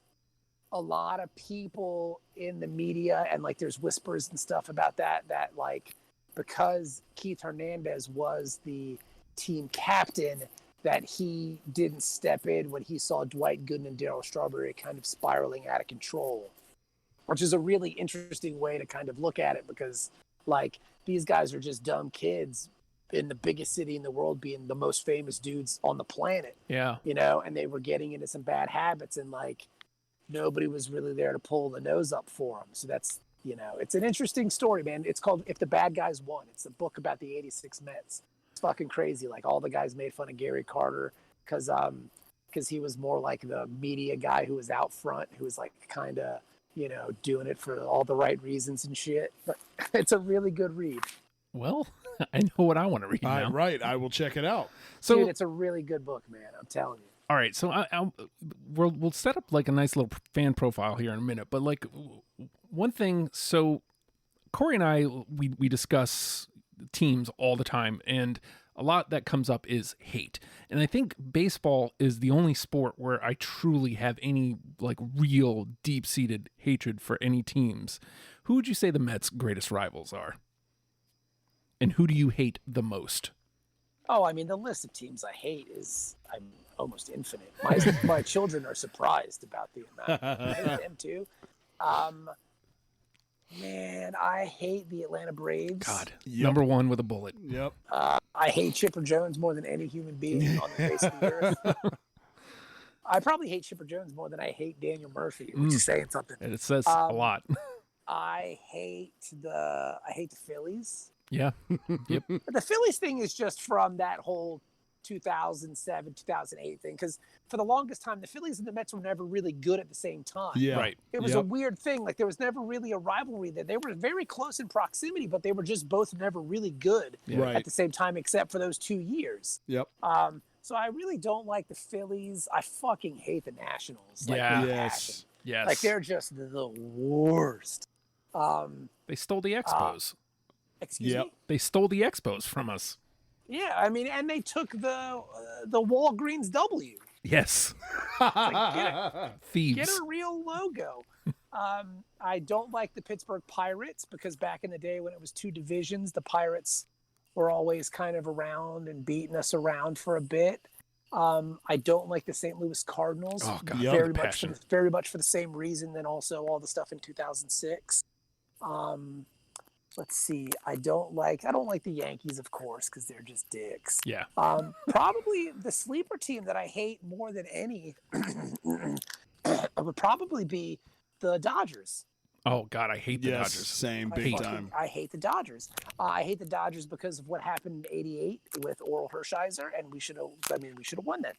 in the media, and, like, there's whispers and stuff about that, like, because Keith Hernandez was the team captain, that he didn't step in when he saw Dwight Gooden and Darryl Strawberry kind of spiraling out of control, which is a really interesting way to kind of look at it, because, like, these guys are just dumb kids in the biggest city in the world, being the most famous dudes on the planet. Yeah. And they were getting into some bad habits, and, like, nobody was really there to pull the nose up for them. So that's, it's an interesting story, man. It's called If the Bad Guys Won. It's a book about the 86 Mets. Fucking crazy. Like, all the guys made fun of Gary Carter because he was more like the media guy who was out front, who was, like, kind of doing it for all the right reasons and shit. But it's a really good read. Well, I know what I want to read now. Right, I will check it out. So, dude, it's a really good book, man. I'm telling you. all right, so we'll set up, like, a nice little fan profile here in a minute, but, like, one thing. So Corey and I, we discuss teams all the time, and a lot that comes up is hate. And I think baseball is the only sport where I truly have any, like, real deep-seated hatred for any teams. Who would you say the Mets' greatest rivals are? And who do you hate the most? Oh, I mean, the list of teams I hate is almost infinite. My children are surprised about the amount. I hate them too. Man, I hate the Atlanta Braves. God, Yep. number one with a bullet. Yep. I hate Chipper Jones more than any human being on the face of the earth. I probably hate Chipper Jones more than I hate Daniel Murphy, which is saying something. And it says a lot. I hate the Phillies. Yeah. Yep. But the Phillies thing is just from that whole 2007, 2008 thing, because for the longest time, the Phillies and the Mets were never really good at the same time. Yeah. Right. It was a weird thing. Like, there was never really a rivalry there. They were very close in proximity, but they were just both never really good Right. at the same time, except for those 2 years. Yep. So I really don't like the Phillies. I fucking hate the Nationals. Like, Yeah. with Yes. passion. Yes. Like, they're just the worst. They stole the Expos. Excuse Yep. me? They stole the Expos from us. Yeah, I mean, and they took the Walgreens W. Yes. Get Thieves. a real logo. I don't like the Pittsburgh Pirates, because back in the day when it was 2 divisions, the Pirates were always kind of around and beating us around for a bit. I don't like the St. Louis Cardinals. Oh, God. Yep. Very much for the same reason, than also all the stuff in 2006. let's see. I don't like the Yankees, of course, because they're just dicks. Yeah. Probably the sleeper team that I hate more than any would probably be the Dodgers. Oh God, I hate the Dodgers. Same, big time. I hate the Dodgers. I hate the Dodgers because of what happened in '88 with Oral Hershiser, and we should have won that.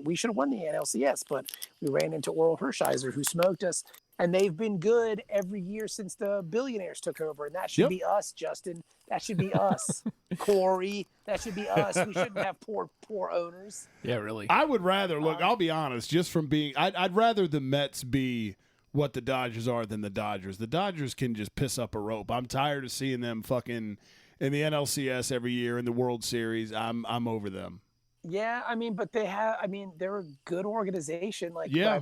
We should have won the NLCS, but we ran into Oral Hershiser, who smoked us. And they've been good every year since the billionaires took over, and that should be us, Justin. That should be us, Corey. That should be us. We shouldn't have poor owners. Yeah, really. I would rather look. I'll be honest. Just from being, I'd rather the Mets be what the Dodgers are than the Dodgers. The Dodgers can just piss up a rope. I'm tired of seeing them fucking in the NLCS every year in the World Series. I'm over them. Yeah, I mean, but they're a good organization. Like, yeah.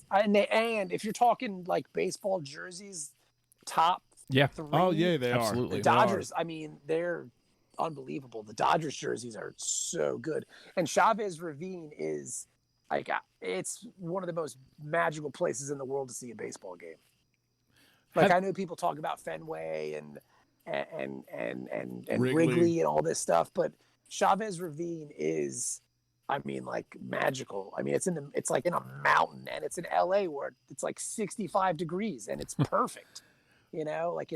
I mean, and if you're talking like baseball jerseys, top yeah. 3. Oh yeah, they absolutely. are. The Dodgers. I mean, they're unbelievable. The Dodgers jerseys are so good, and Chavez Ravine is like it's one of the most magical places in the world to see a baseball game. Like I know people talk about Fenway and Wrigley and all this stuff, but Chavez Ravine is, I mean, like magical. I mean, it's like in a mountain, and it's in LA where it's like 65 degrees and it's perfect. You know, like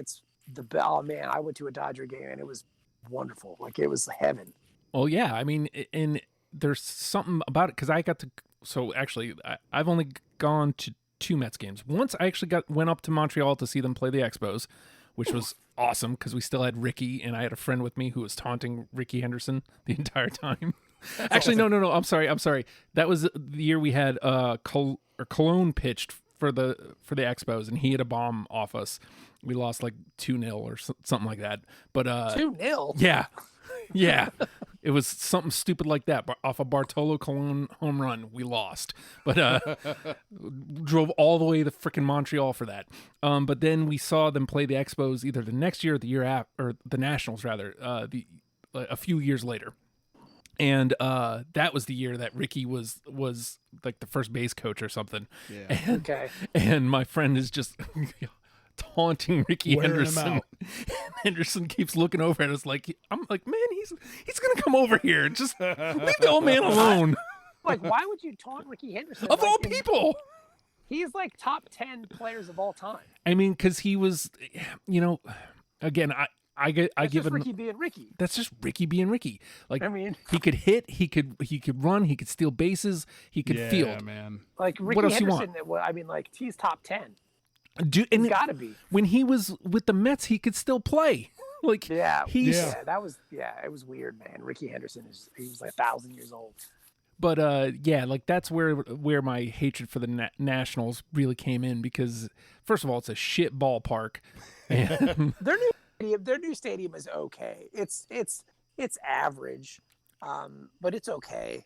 oh man, I went to a Dodger game and it was wonderful. Like it was heaven. Well, yeah. I mean, and there's something about it because I got to. So actually, I've only gone to 2 Mets games. Once I actually went up to Montreal to see them play the Expos, which was awesome because we still had Ricky, and I had a friend with me who was taunting Ricky Henderson the entire time. Actually, awesome. No. I'm sorry. That was the year we had Cologne pitched for the Expos, and he hit a bomb off us. We lost like 2-0 or something like that. But 2-0. Yeah. It was something stupid like that. But off a Bartolo Colon home run, we lost. But drove all the way to freaking Montreal for that. But then we saw them play the Expos either the next year or the year after, or the Nationals rather, a few years later. And that was the year that Ricky was like the first base coach or something. Yeah. And my friend is just taunting Ricky Henderson. Henderson keeps looking over at us like, I'm like, man, he's gonna come over here. Just leave the old man alone. Like, why would you taunt Ricky Henderson? Of all people. He's like top 10 players of all time. I mean, because he was, again, I give him Ricky being Ricky. That's just Ricky being Ricky. Like, I mean, he could hit, he could run, he could steal bases, he could field. Man. Like Ricky what else Henderson, you want? I mean, like he's top 10. He's got to be. When he was with the Mets, he could still play. Like, it was weird, man. Ricky Henderson he was like 1,000 years old. But like that's where my hatred for the Nationals really came in because first of all, it's a shit ballpark. And their new stadium is okay. It's average, but it's okay.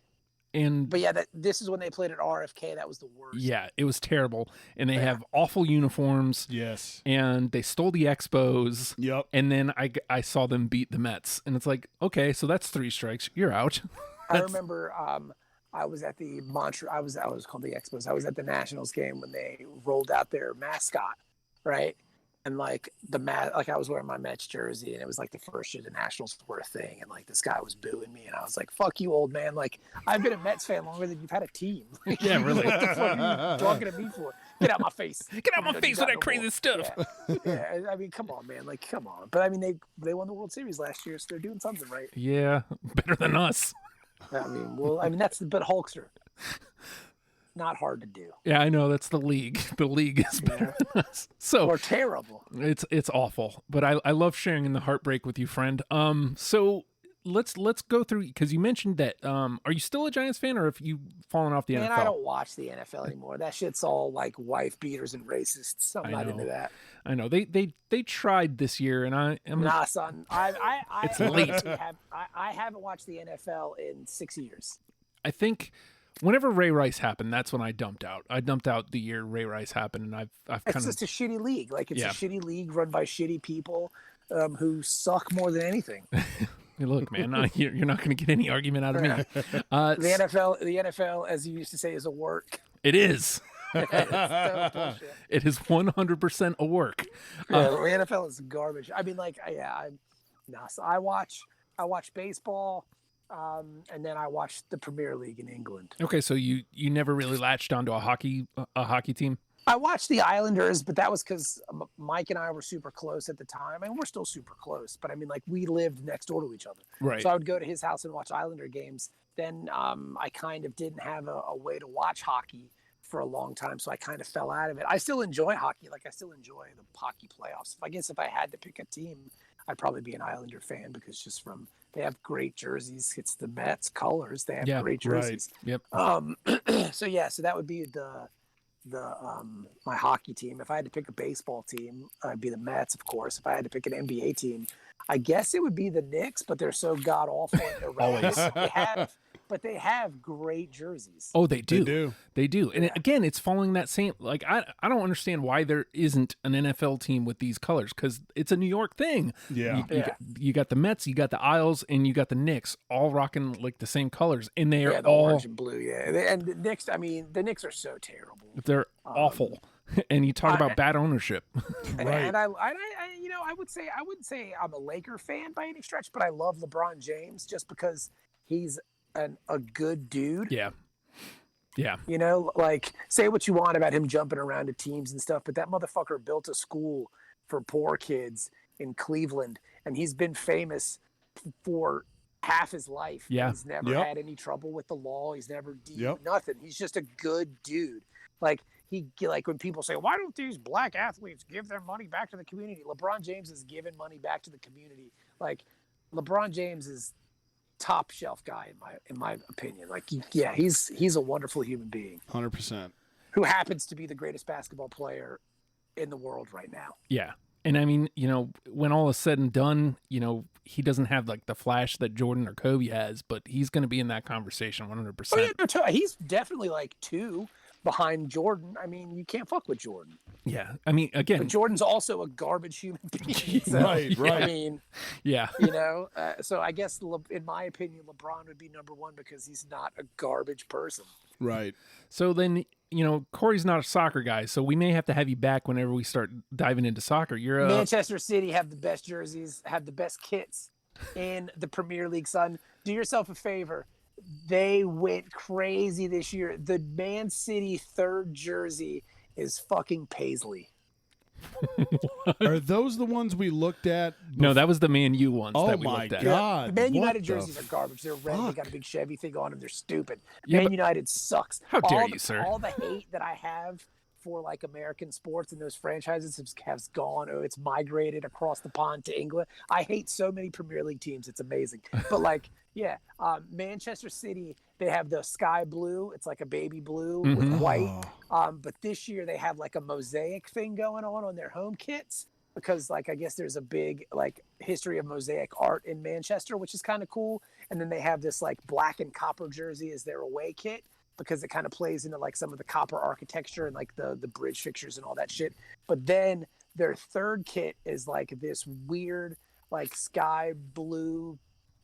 But yeah, this is when they played at RFK. That was the worst. Yeah, it was terrible. And they have awful uniforms. Yes. And they stole the Expos. Yep. And then I saw them beat the Mets. And it's like, okay, so that's 3 strikes. You're out. I remember I was at the I was called the Expos. I was at the Nationals game when they rolled out their mascot, right? And like I was wearing my Mets jersey, and it was like the first year the Nationals were a thing, and like this guy was booing me, and I was like, "Fuck you, old man! Like I've been a Mets fan longer than you've had a team." Yeah, really. What the fuck are you talking to me for? Get out my face! Get out my face with that crazy stuff! Yeah, I mean, come on, man! Like, come on! But I mean, they won the World Series last year, so they're doing something right. Yeah, better than us. I mean, that's but Hulkster. Not hard to do. Yeah, I know that's the league. The league is better than us. So we're terrible. It's awful. But I love sharing in the heartbreak with you, friend. So let's go through because you mentioned that. Are you still a Giants fan, or have you fallen off the NFL? Man, I don't watch the NFL anymore. That shit's all like wife beaters and racists. I'm not into that. I know they tried this year, and I am nah, son. It's late. I haven't watched the NFL in 6 years. I think. Whenever Ray Rice happened, that's when I dumped out. I dumped out the year Ray Rice happened, and I've kind of. It's just a shitty league. Like it's a shitty league run by shitty people who suck more than anything. Hey, look, man, you're not going to get any argument out of me. The NFL, as you used to say, is a work. It is. Total bullshit. It is 100% a work. Yeah, the NFL is garbage. I mean, like, so I watch baseball, and then I watch the Premier League in England. Okay, so you never really latched onto a hockey team? I watched the Islanders, but that was because Mike and I were super close at the time, and we're still super close. But I mean, like, we lived next door to each other, Right. so I would go to his house and watch Islander games. Then I kind of didn't have a way to watch hockey for a long time, so I kind of fell out of it. I still enjoy hockey. Like, I still enjoy the hockey playoffs. I guess if I had to pick a team, I'd probably be an Islander fan because they have great jerseys. It's the Mets colors. They have great jerseys. Right. Yep. So that would be my hockey team. If I had to pick a baseball team, I'd be the Mets, of course. If I had to pick an NBA team, I guess it would be the Knicks, but they're so god awful and irrelevant. They have great jerseys. Oh, they do. They do. And again, it's following that same, like, I don't understand why there isn't an NFL team with these colors, because it's a New York thing. Yeah. You got the Mets, you got the Isles, and you got the Knicks all rocking like the same colors, and they are the all orange and blue. Yeah, and the Knicks. I mean, the Knicks are so terrible. They're awful. And you talk about bad ownership. Right. And I I wouldn't say I'm a Laker fan by any stretch, but I love LeBron James just because he's a good dude. Yeah. Yeah. You know, like, say what you want about him jumping around to teams and stuff, but that motherfucker built a school for poor kids in Cleveland, and he's been famous for half his life. Yeah. He's never had any trouble with the law. He's never nothing. He's just a good dude. Like, when people say, why don't these black athletes give their money back to the community? LeBron James is giving money back to the community. Like, LeBron James is top shelf guy in my opinion. Like, he's a wonderful human being. 100%. Who happens to be the greatest basketball player in the world right now. Yeah. And I mean, you know, when all is said and done, you know, he doesn't have like the flash that Jordan or Kobe has, but he's going to be in that conversation 100%. Oh, yeah, he's definitely like 2 behind Jordan. I mean, you can't fuck with Jordan. Yeah. I mean, again, but Jordan's also a garbage human being. So, right. I mean, yeah. You know, so I guess in my opinion, LeBron would be number 1 because he's not a garbage person. Right. So then, you know, Corey's not a soccer guy, so we may have to have you back whenever we start diving into soccer. You're Manchester City have the best jerseys, have the best kits in the Premier League, son. Do yourself a favor. They went crazy this year. The Man City 3rd jersey is fucking Paisley. Are those the ones we looked at? No, that was the Man U ones Oh that we my looked at. God. The Man What United the jerseys are garbage. They're red. They fuck? got a big Chevy thing on them. They're stupid. Yeah, Man but- United sucks. How dare All you, the- sir. All the hate that I have for like American sports and those franchises has gone. Oh, it's migrated across the pond to England. I hate so many Premier League teams. It's amazing. But like, yeah, Manchester City, they have the sky blue. It's like a baby blue with white. But this year they have like a mosaic thing going on their home kits because, like, I guess there's a big like history of mosaic art in Manchester, which is kind of cool. And then they have this like black and copper jersey as their away kit, because it kind of plays into like some of the copper architecture and like the bridge fixtures and all that shit. But then their 3rd kit is like this weird like sky blue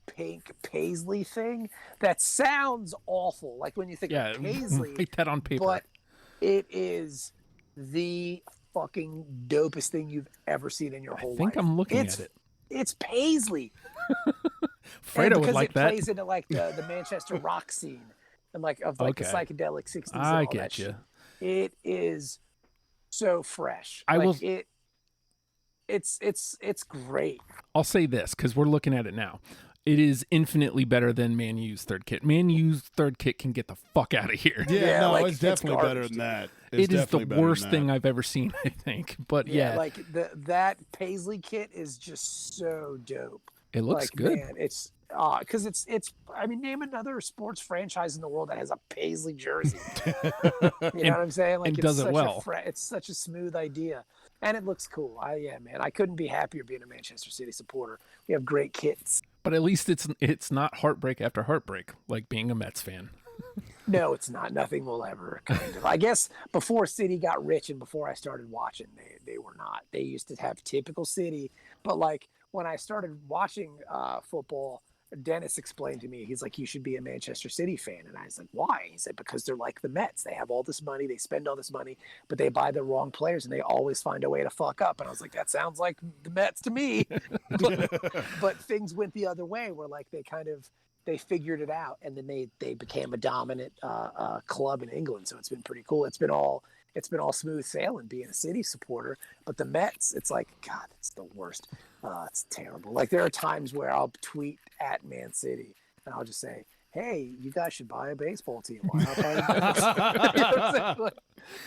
pink paisley thing that sounds awful. Like when you think of paisley, write that on paper. but it is the fucking dopest thing you've ever seen in your whole life. I think I'm looking at it. It's paisley. Fredo would like it that. plays into like the Manchester rock scene. And like of like the psychedelic 60s and I all get that you. shit. It is so fresh. It's great. I'll say this because we're looking at it now. It is infinitely better than Man U's 3rd kit. Man U's 3rd kit can get the fuck out of here. Yeah, no, like, it's definitely garbage, better than dude. that. It is the worst thing I've ever seen, I think. But yeah, like that paisley kit is just so dope. it looks Like, good. man, it's because it's I mean, name another sports franchise in the world that has a paisley jersey. You know what I'm saying? Like, and it's does it such well. It's such a smooth idea, and it looks cool. Man, I couldn't be happier being a Manchester City supporter. We have great kits. But at least it's not heartbreak after heartbreak like being a Mets fan. No, it's not. Nothing will ever kind of. I guess before City got rich and before I started watching, they were not. They used to have typical City, but like when I started watching football, Dennis explained to me, he's like, you should be a Manchester City fan. And I was like, why? He said, because they're like the Mets. They have all this money, they spend all this money, but they buy the wrong players and they always find a way to fuck up. And I was like, that sounds like the Mets to me. But things went the other way where like they figured it out, and then they became a dominant club in England. So it's been pretty cool. It's been all smooth sailing being a City supporter, but the Mets, it's like, God, it's the worst. It's terrible. Like there are times where I'll tweet at Man City and I'll just say, hey, you guys should buy a baseball team. Why not buy a baseball team?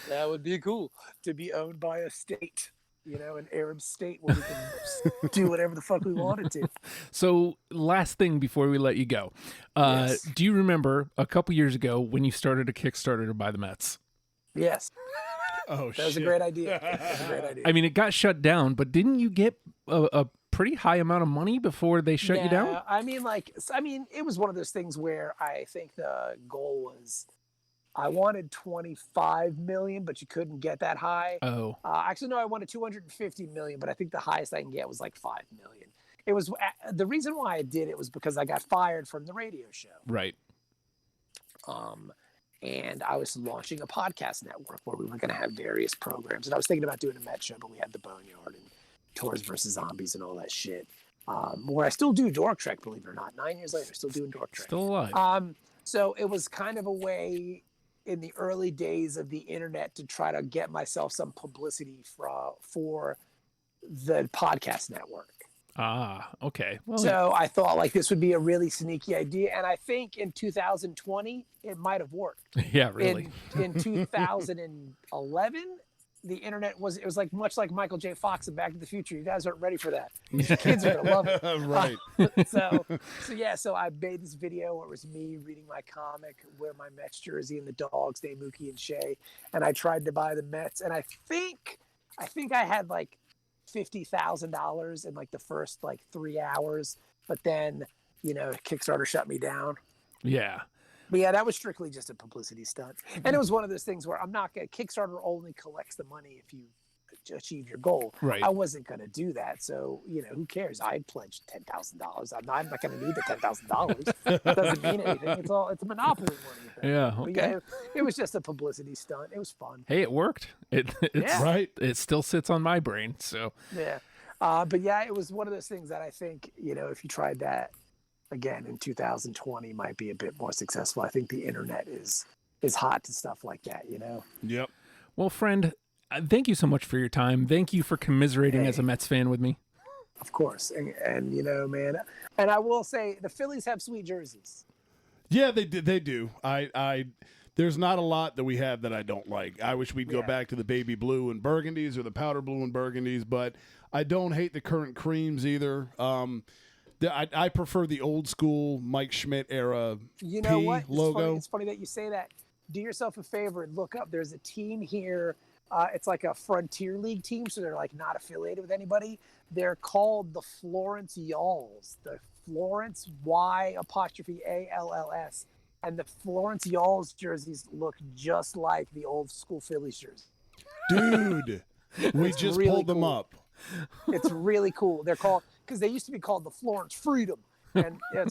That would be cool to be owned by a state, an Arab state where we can do whatever the fuck we wanted to. So last thing before we let you go, Yes. do you remember a couple years ago when you started a Kickstarter to buy the Mets? Yes. Oh, That was a great idea. I mean, it got shut down, but didn't you get a pretty high amount of money before they shut you down? I mean, it was one of those things where I think the goal was, I wanted 25 million, but you couldn't get that high. Oh, Actually, no, I wanted 250 million, but I think the highest I can get was like 5 million. It was the reason why I did it was because I got fired from the radio show. right. And I was launching a podcast network where we were going to have various programs. And I was thinking about doing a Met show, but we had the Boneyard and Tours versus Zombies and all that shit. Where I still do Dork Trek, believe it or not. 9 years later, still doing Dork Trek. Still alive. So it was kind of a way in the early days of the internet to try to get myself some publicity for the podcast network. Ah, okay. Well, So I thought like this would be a really sneaky idea. And I think in 2020, it might have worked. yeah, really. In 2011, the internet was like much like Michael J. Fox in Back to the Future. You guys aren't ready for that. Your kids are gonna love it. Right. So I made this video where it was me reading my comic, wear my Mets jersey, and the dogs named Mookie and Shea, and I tried to buy the Mets, and I think I had like $50,000 in like the first like 3 hours, but then Kickstarter shut me down. Yeah. But yeah, that was strictly just a publicity stunt. And it was one of those things where Kickstarter only collects the money if you achieve your goal. Right. I wasn't going to do that. So, who cares? I pledged $10,000. I'm not going to need the $10,000. It doesn't mean anything. It's a monopoly money thing. Yeah. But Okay. yeah, it was just a publicity stunt. It was fun. Hey, it worked. It's Yeah. Right. It still sits on my brain. So Yeah. But yeah, it was one of those things that I think, if you tried that again in 2020 might be a bit more successful. I think the internet is hot to stuff like that, Yep. well, friend, thank you so much for your time. Thank you for commiserating Hey. as a Mets fan with me. Of course. And man, and I will say the Phillies have sweet jerseys. Yeah, they do. I there's not a lot that we have that I don't like. I wish we'd go Yeah. back to the baby blue and burgundies or the powder blue and burgundies, but I don't hate the current creams either. I prefer the old school Mike Schmidt era You know P what? logo. It's funny that you say that. Do yourself a favor and look up. There's a team here. It's like a Frontier League team, so they're like not affiliated with anybody. They're called the Florence Yalls. The Florence YALLS. And the Florence Yalls jerseys look just like the old school Phillies jerseys. Dude, we just really pulled them cool. up. It's really cool. They're called because they used to be called the Florence Freedom, and that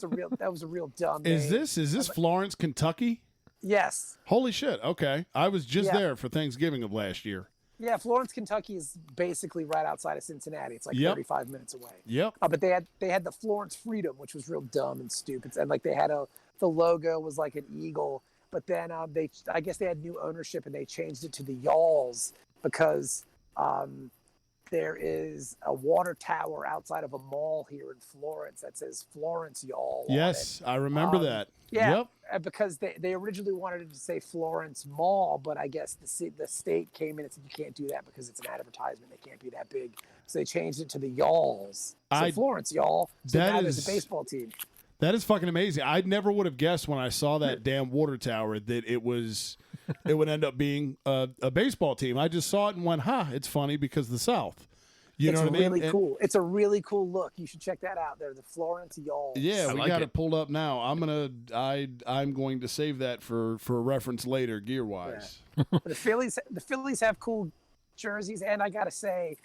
was a real dumb name. Is this Florence, Kentucky? Yes. Holy shit. Okay. I was just Yeah. there for Thanksgiving of last year. Yeah, Florence, Kentucky is basically right outside of Cincinnati. It's like Yep. 35 minutes away. Yep. But they had the Florence Freedom, which was real dumb and stupid. And like the logo was like an eagle. But then I guess they had new ownership and they changed it to the Yalls because there is a water tower outside of a mall here in Florence that says Florence Y'all. Yes, I remember that. Yeah, Yep. because they originally wanted it to say Florence Mall, but I guess the state came in and said you can't do that because it's an advertisement. They can't be that big, so they changed it to the Y'alls. So Florence Y'all. So that now there's is- a baseball team. That is fucking amazing. I never would have guessed when I saw that damn water tower that it would end up being a baseball team. I just saw it and went, "Ha, it's funny because the South." You know what I mean? Really cool. It's a really cool look. You should check that out. They're the Florence Y'all. Yeah, we like got it. it pulled up now. I'm going to save that for reference later, gear wise. The Phillies have cool jerseys, and I gotta say,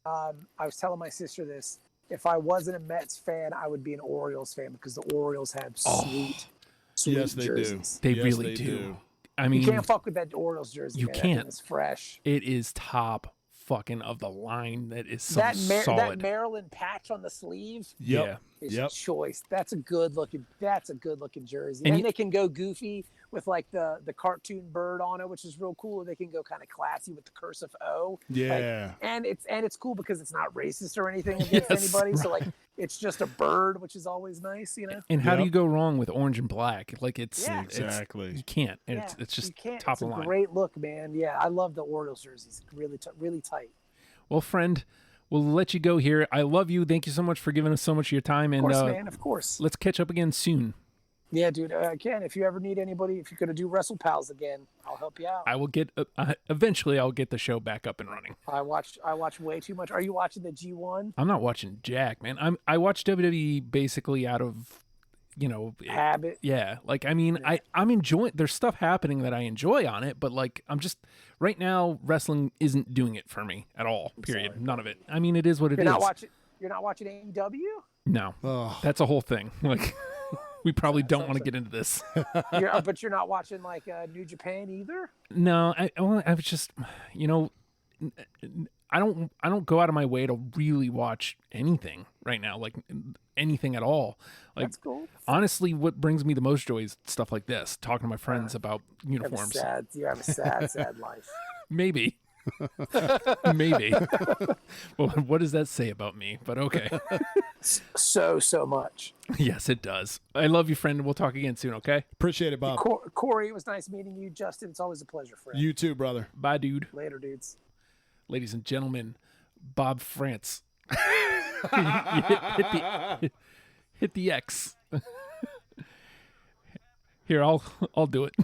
I was telling my sister this. if I wasn't a Mets fan, I would be an Orioles fan because the Orioles have sweet Yes, they jerseys. do. They really do. I mean, You can't fuck with that Orioles jersey. You man. That can't. thing is fresh. it is top fucking of the line. That is some That solid. Maryland patch on the sleeve Yep. is choice. That's a good looking jersey. And And they can go goofy with like the cartoon bird on it, which is real cool. They can go kind of classy with the cursive O. Yeah. And it's cool because it's not racist or anything against anybody. So like it's just a bird, which is always nice, you know. And how do Yep. you go wrong with orange and black? Like it's Yeah. Exactly. you can't. And Yeah, it's just you can't. top It's of a the line. great look, man. Yeah, I love the Orioles jerseys. Really tight. Well, friend, we'll let you go here. I love you. Thank you so much for giving us so much of your time. Of And course, man. Of course. let's catch up again soon. Yeah, dude. Again, if you ever need anybody, if you're gonna do Wrestle Pals again, I'll help you out. I will get eventually. I'll get the show back up and running. I watch way too much. Are you watching the G1 I'm not watching Jack, man. I watch WWE basically out of, habit? yeah. Like I mean, I'm enjoying. There's stuff happening that I enjoy on it, but like I'm just right now wrestling isn't doing it for me at all. Period. sorry. None of it. I mean, it is what it is. You're not watching AEW? No, Oh. that's a whole thing. Like we probably don't want to get into this. But you're not watching like New Japan either? No, I was just, I don't go out of my way to really watch anything right now, like anything at all. Like That's cool. honestly, what brings me the most joy is stuff like this, talking to my friends about uniforms. You have a sad life. Maybe. Maybe. Well, what does that say about me? But okay. So much. Yes, it does. I love you, friend. We'll talk again soon, okay? Appreciate it, Bob. Corey, it was nice meeting you. Justin, it's always a pleasure, friend. You too, brother. Bye, dude. Later, dudes. Ladies and gentlemen, Bob Frantz. Hit the X. Here, I'll do it.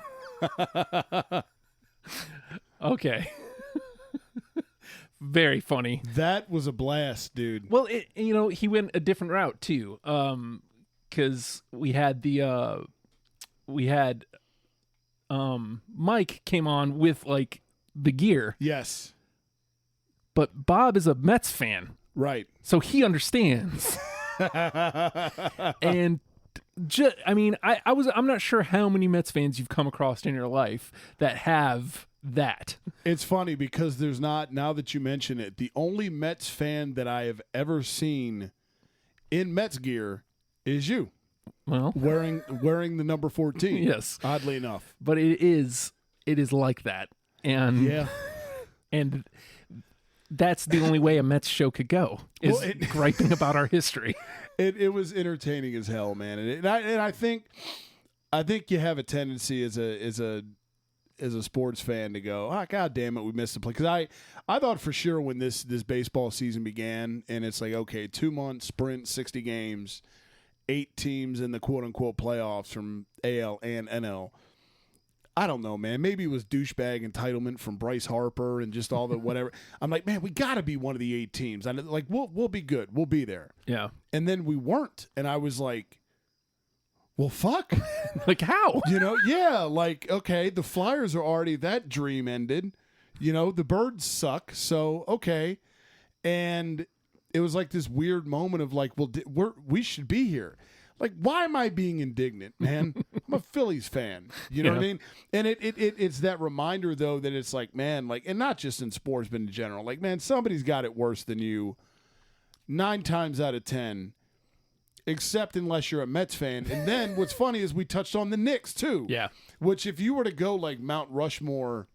Okay. Very funny. That was a blast, dude. Well, he went a different route too. Because we had Mike came on with like the gear, Yes. but Bob is a Mets fan, Right. so he understands. And I'm not sure how many Mets fans you've come across in your life that have that. It's funny because there's not, now that you mention it, the only Mets fan that I have ever seen in Mets gear is you, Well, wearing the number 14. yes, Oddly enough. but it is like that, and Yeah. and that's the only way a Mets show could go is Well, griping about our history. It was entertaining as hell, man. And I think you have a tendency as a sports fan to go, God damn it, we missed the play. Because I thought for sure when this baseball season began, and it's like, okay, 2 months sprint, 60 games, 8 teams in the quote unquote playoffs from AL and NL. I don't know, man. Maybe it was douchebag entitlement from Bryce Harper and just all the whatever. I'm like, man, we got to be one of the 8 teams. And like, we'll be good. We'll be there. Yeah, And then we weren't. And I was like, well, fuck. like how? Yeah, like, okay, the Flyers are already, that dream ended. The Birds suck. So, okay. And it was like this weird moment of like, well, we should be here. Like, why am I being indignant, man? I'm a Phillies fan. You know what I mean? And it's that reminder, though, that it's like, man, like, and not just in sports, but in general, like, man, somebody's got it worse than you 9 times out of 10, except unless you're a Mets fan. And then what's funny is we touched on the Knicks, too. Yeah. Which, if you were to go like Mount Rushmore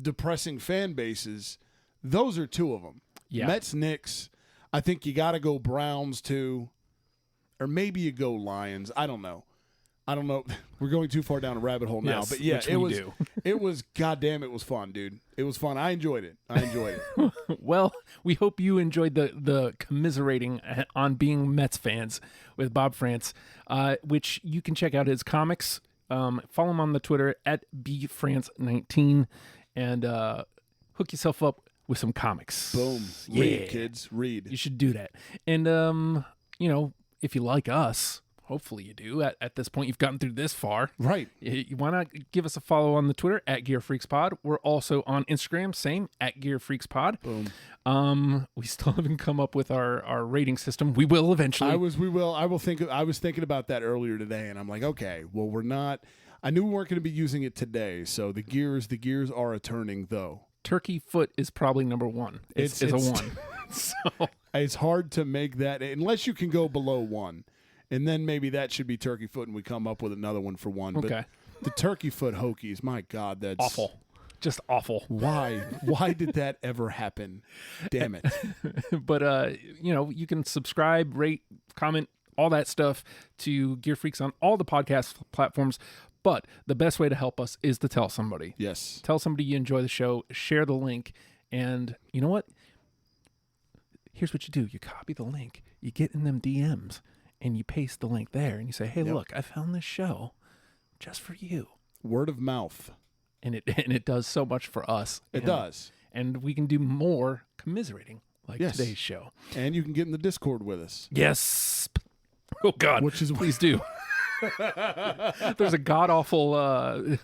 depressing fan bases, those are 2 of them. Yeah. Mets, Knicks. I think you got to go Browns, too. Or maybe you go Lions. I don't know. We're going too far down a rabbit hole now. Yes, But yeah, which it we was do. it was goddamn it was fun, dude. It was fun. I enjoyed it. Well, we hope you enjoyed the commiserating on being Mets fans with Bob Frantz, which you can check out his comics. Follow him on the Twitter at bfrantz19 and hook yourself up with some comics. Boom. Yeah. Read, kids. Read. You should do that. And if you like us, Hopefully you do. At this point, you've gotten through this far. Right. Why not give us a follow on the Twitter at GearFreaksPod? We're also on Instagram, same at GearFreaksPod. Boom. We still haven't come up with our rating system. We will eventually. I was thinking about that earlier today, and I'm like, okay, well, we're not. I knew we weren't going to be using it today, so the gears are a turning though. Turkey foot is probably number one. It's a 1. So it's hard to make that unless you can go below 1. And then maybe that should be turkey foot, and we come up with another one for 1. Okay. But the turkey foot Hokies, my God, that's awful. Just awful. Why? Why did that ever happen? Damn it. But, you can subscribe, rate, comment, all that stuff to Gear Freaks on all the podcast platforms. But the best way to help us is to tell somebody. Yes. Tell somebody you enjoy the show, share the link, and you know what? Here's what you do. You copy the link, you get in them DMs, and you paste the link there, and you say, hey, look, I found this show just for you. Word of mouth. And it does so much for us. It does. And we can do more commiserating like Yes. today's show. And you can get in the Discord with us. Yes. Oh, God. Please do. There't a god-awful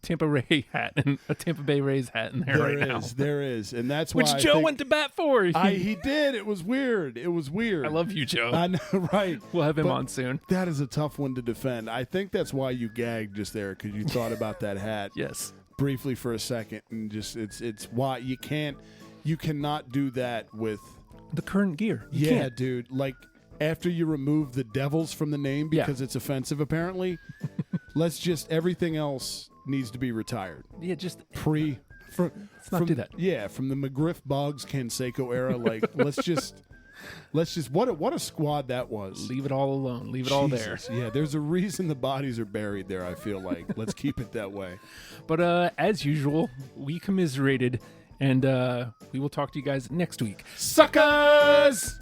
Tampa Ray hat and a Tampa Bay Rays hat in there now. There is. And that's why Which Joe went to bat for. He did. It was weird. I love you, Joe. I know, right. We'll have him on soon. That is a tough one to defend. I think that's why you gagged just there, because you thought about that hat. Yes. Briefly for a second, and just it's why you cannot do that with the current gear. You yeah, can't. dude. Like after you remove the Devils from the name because it's offensive, apparently. Let's just everything else needs to be retired. Yeah, just let's not do that. Yeah, from the McGriff Boggs Canseco era. Like let's just what a squad that was. Leave it all alone. Leave it all there. Yeah, there's a reason the bodies are buried there, I feel like. Let's keep it that way. But as usual, we commiserated, and we will talk to you guys next week. Suckers!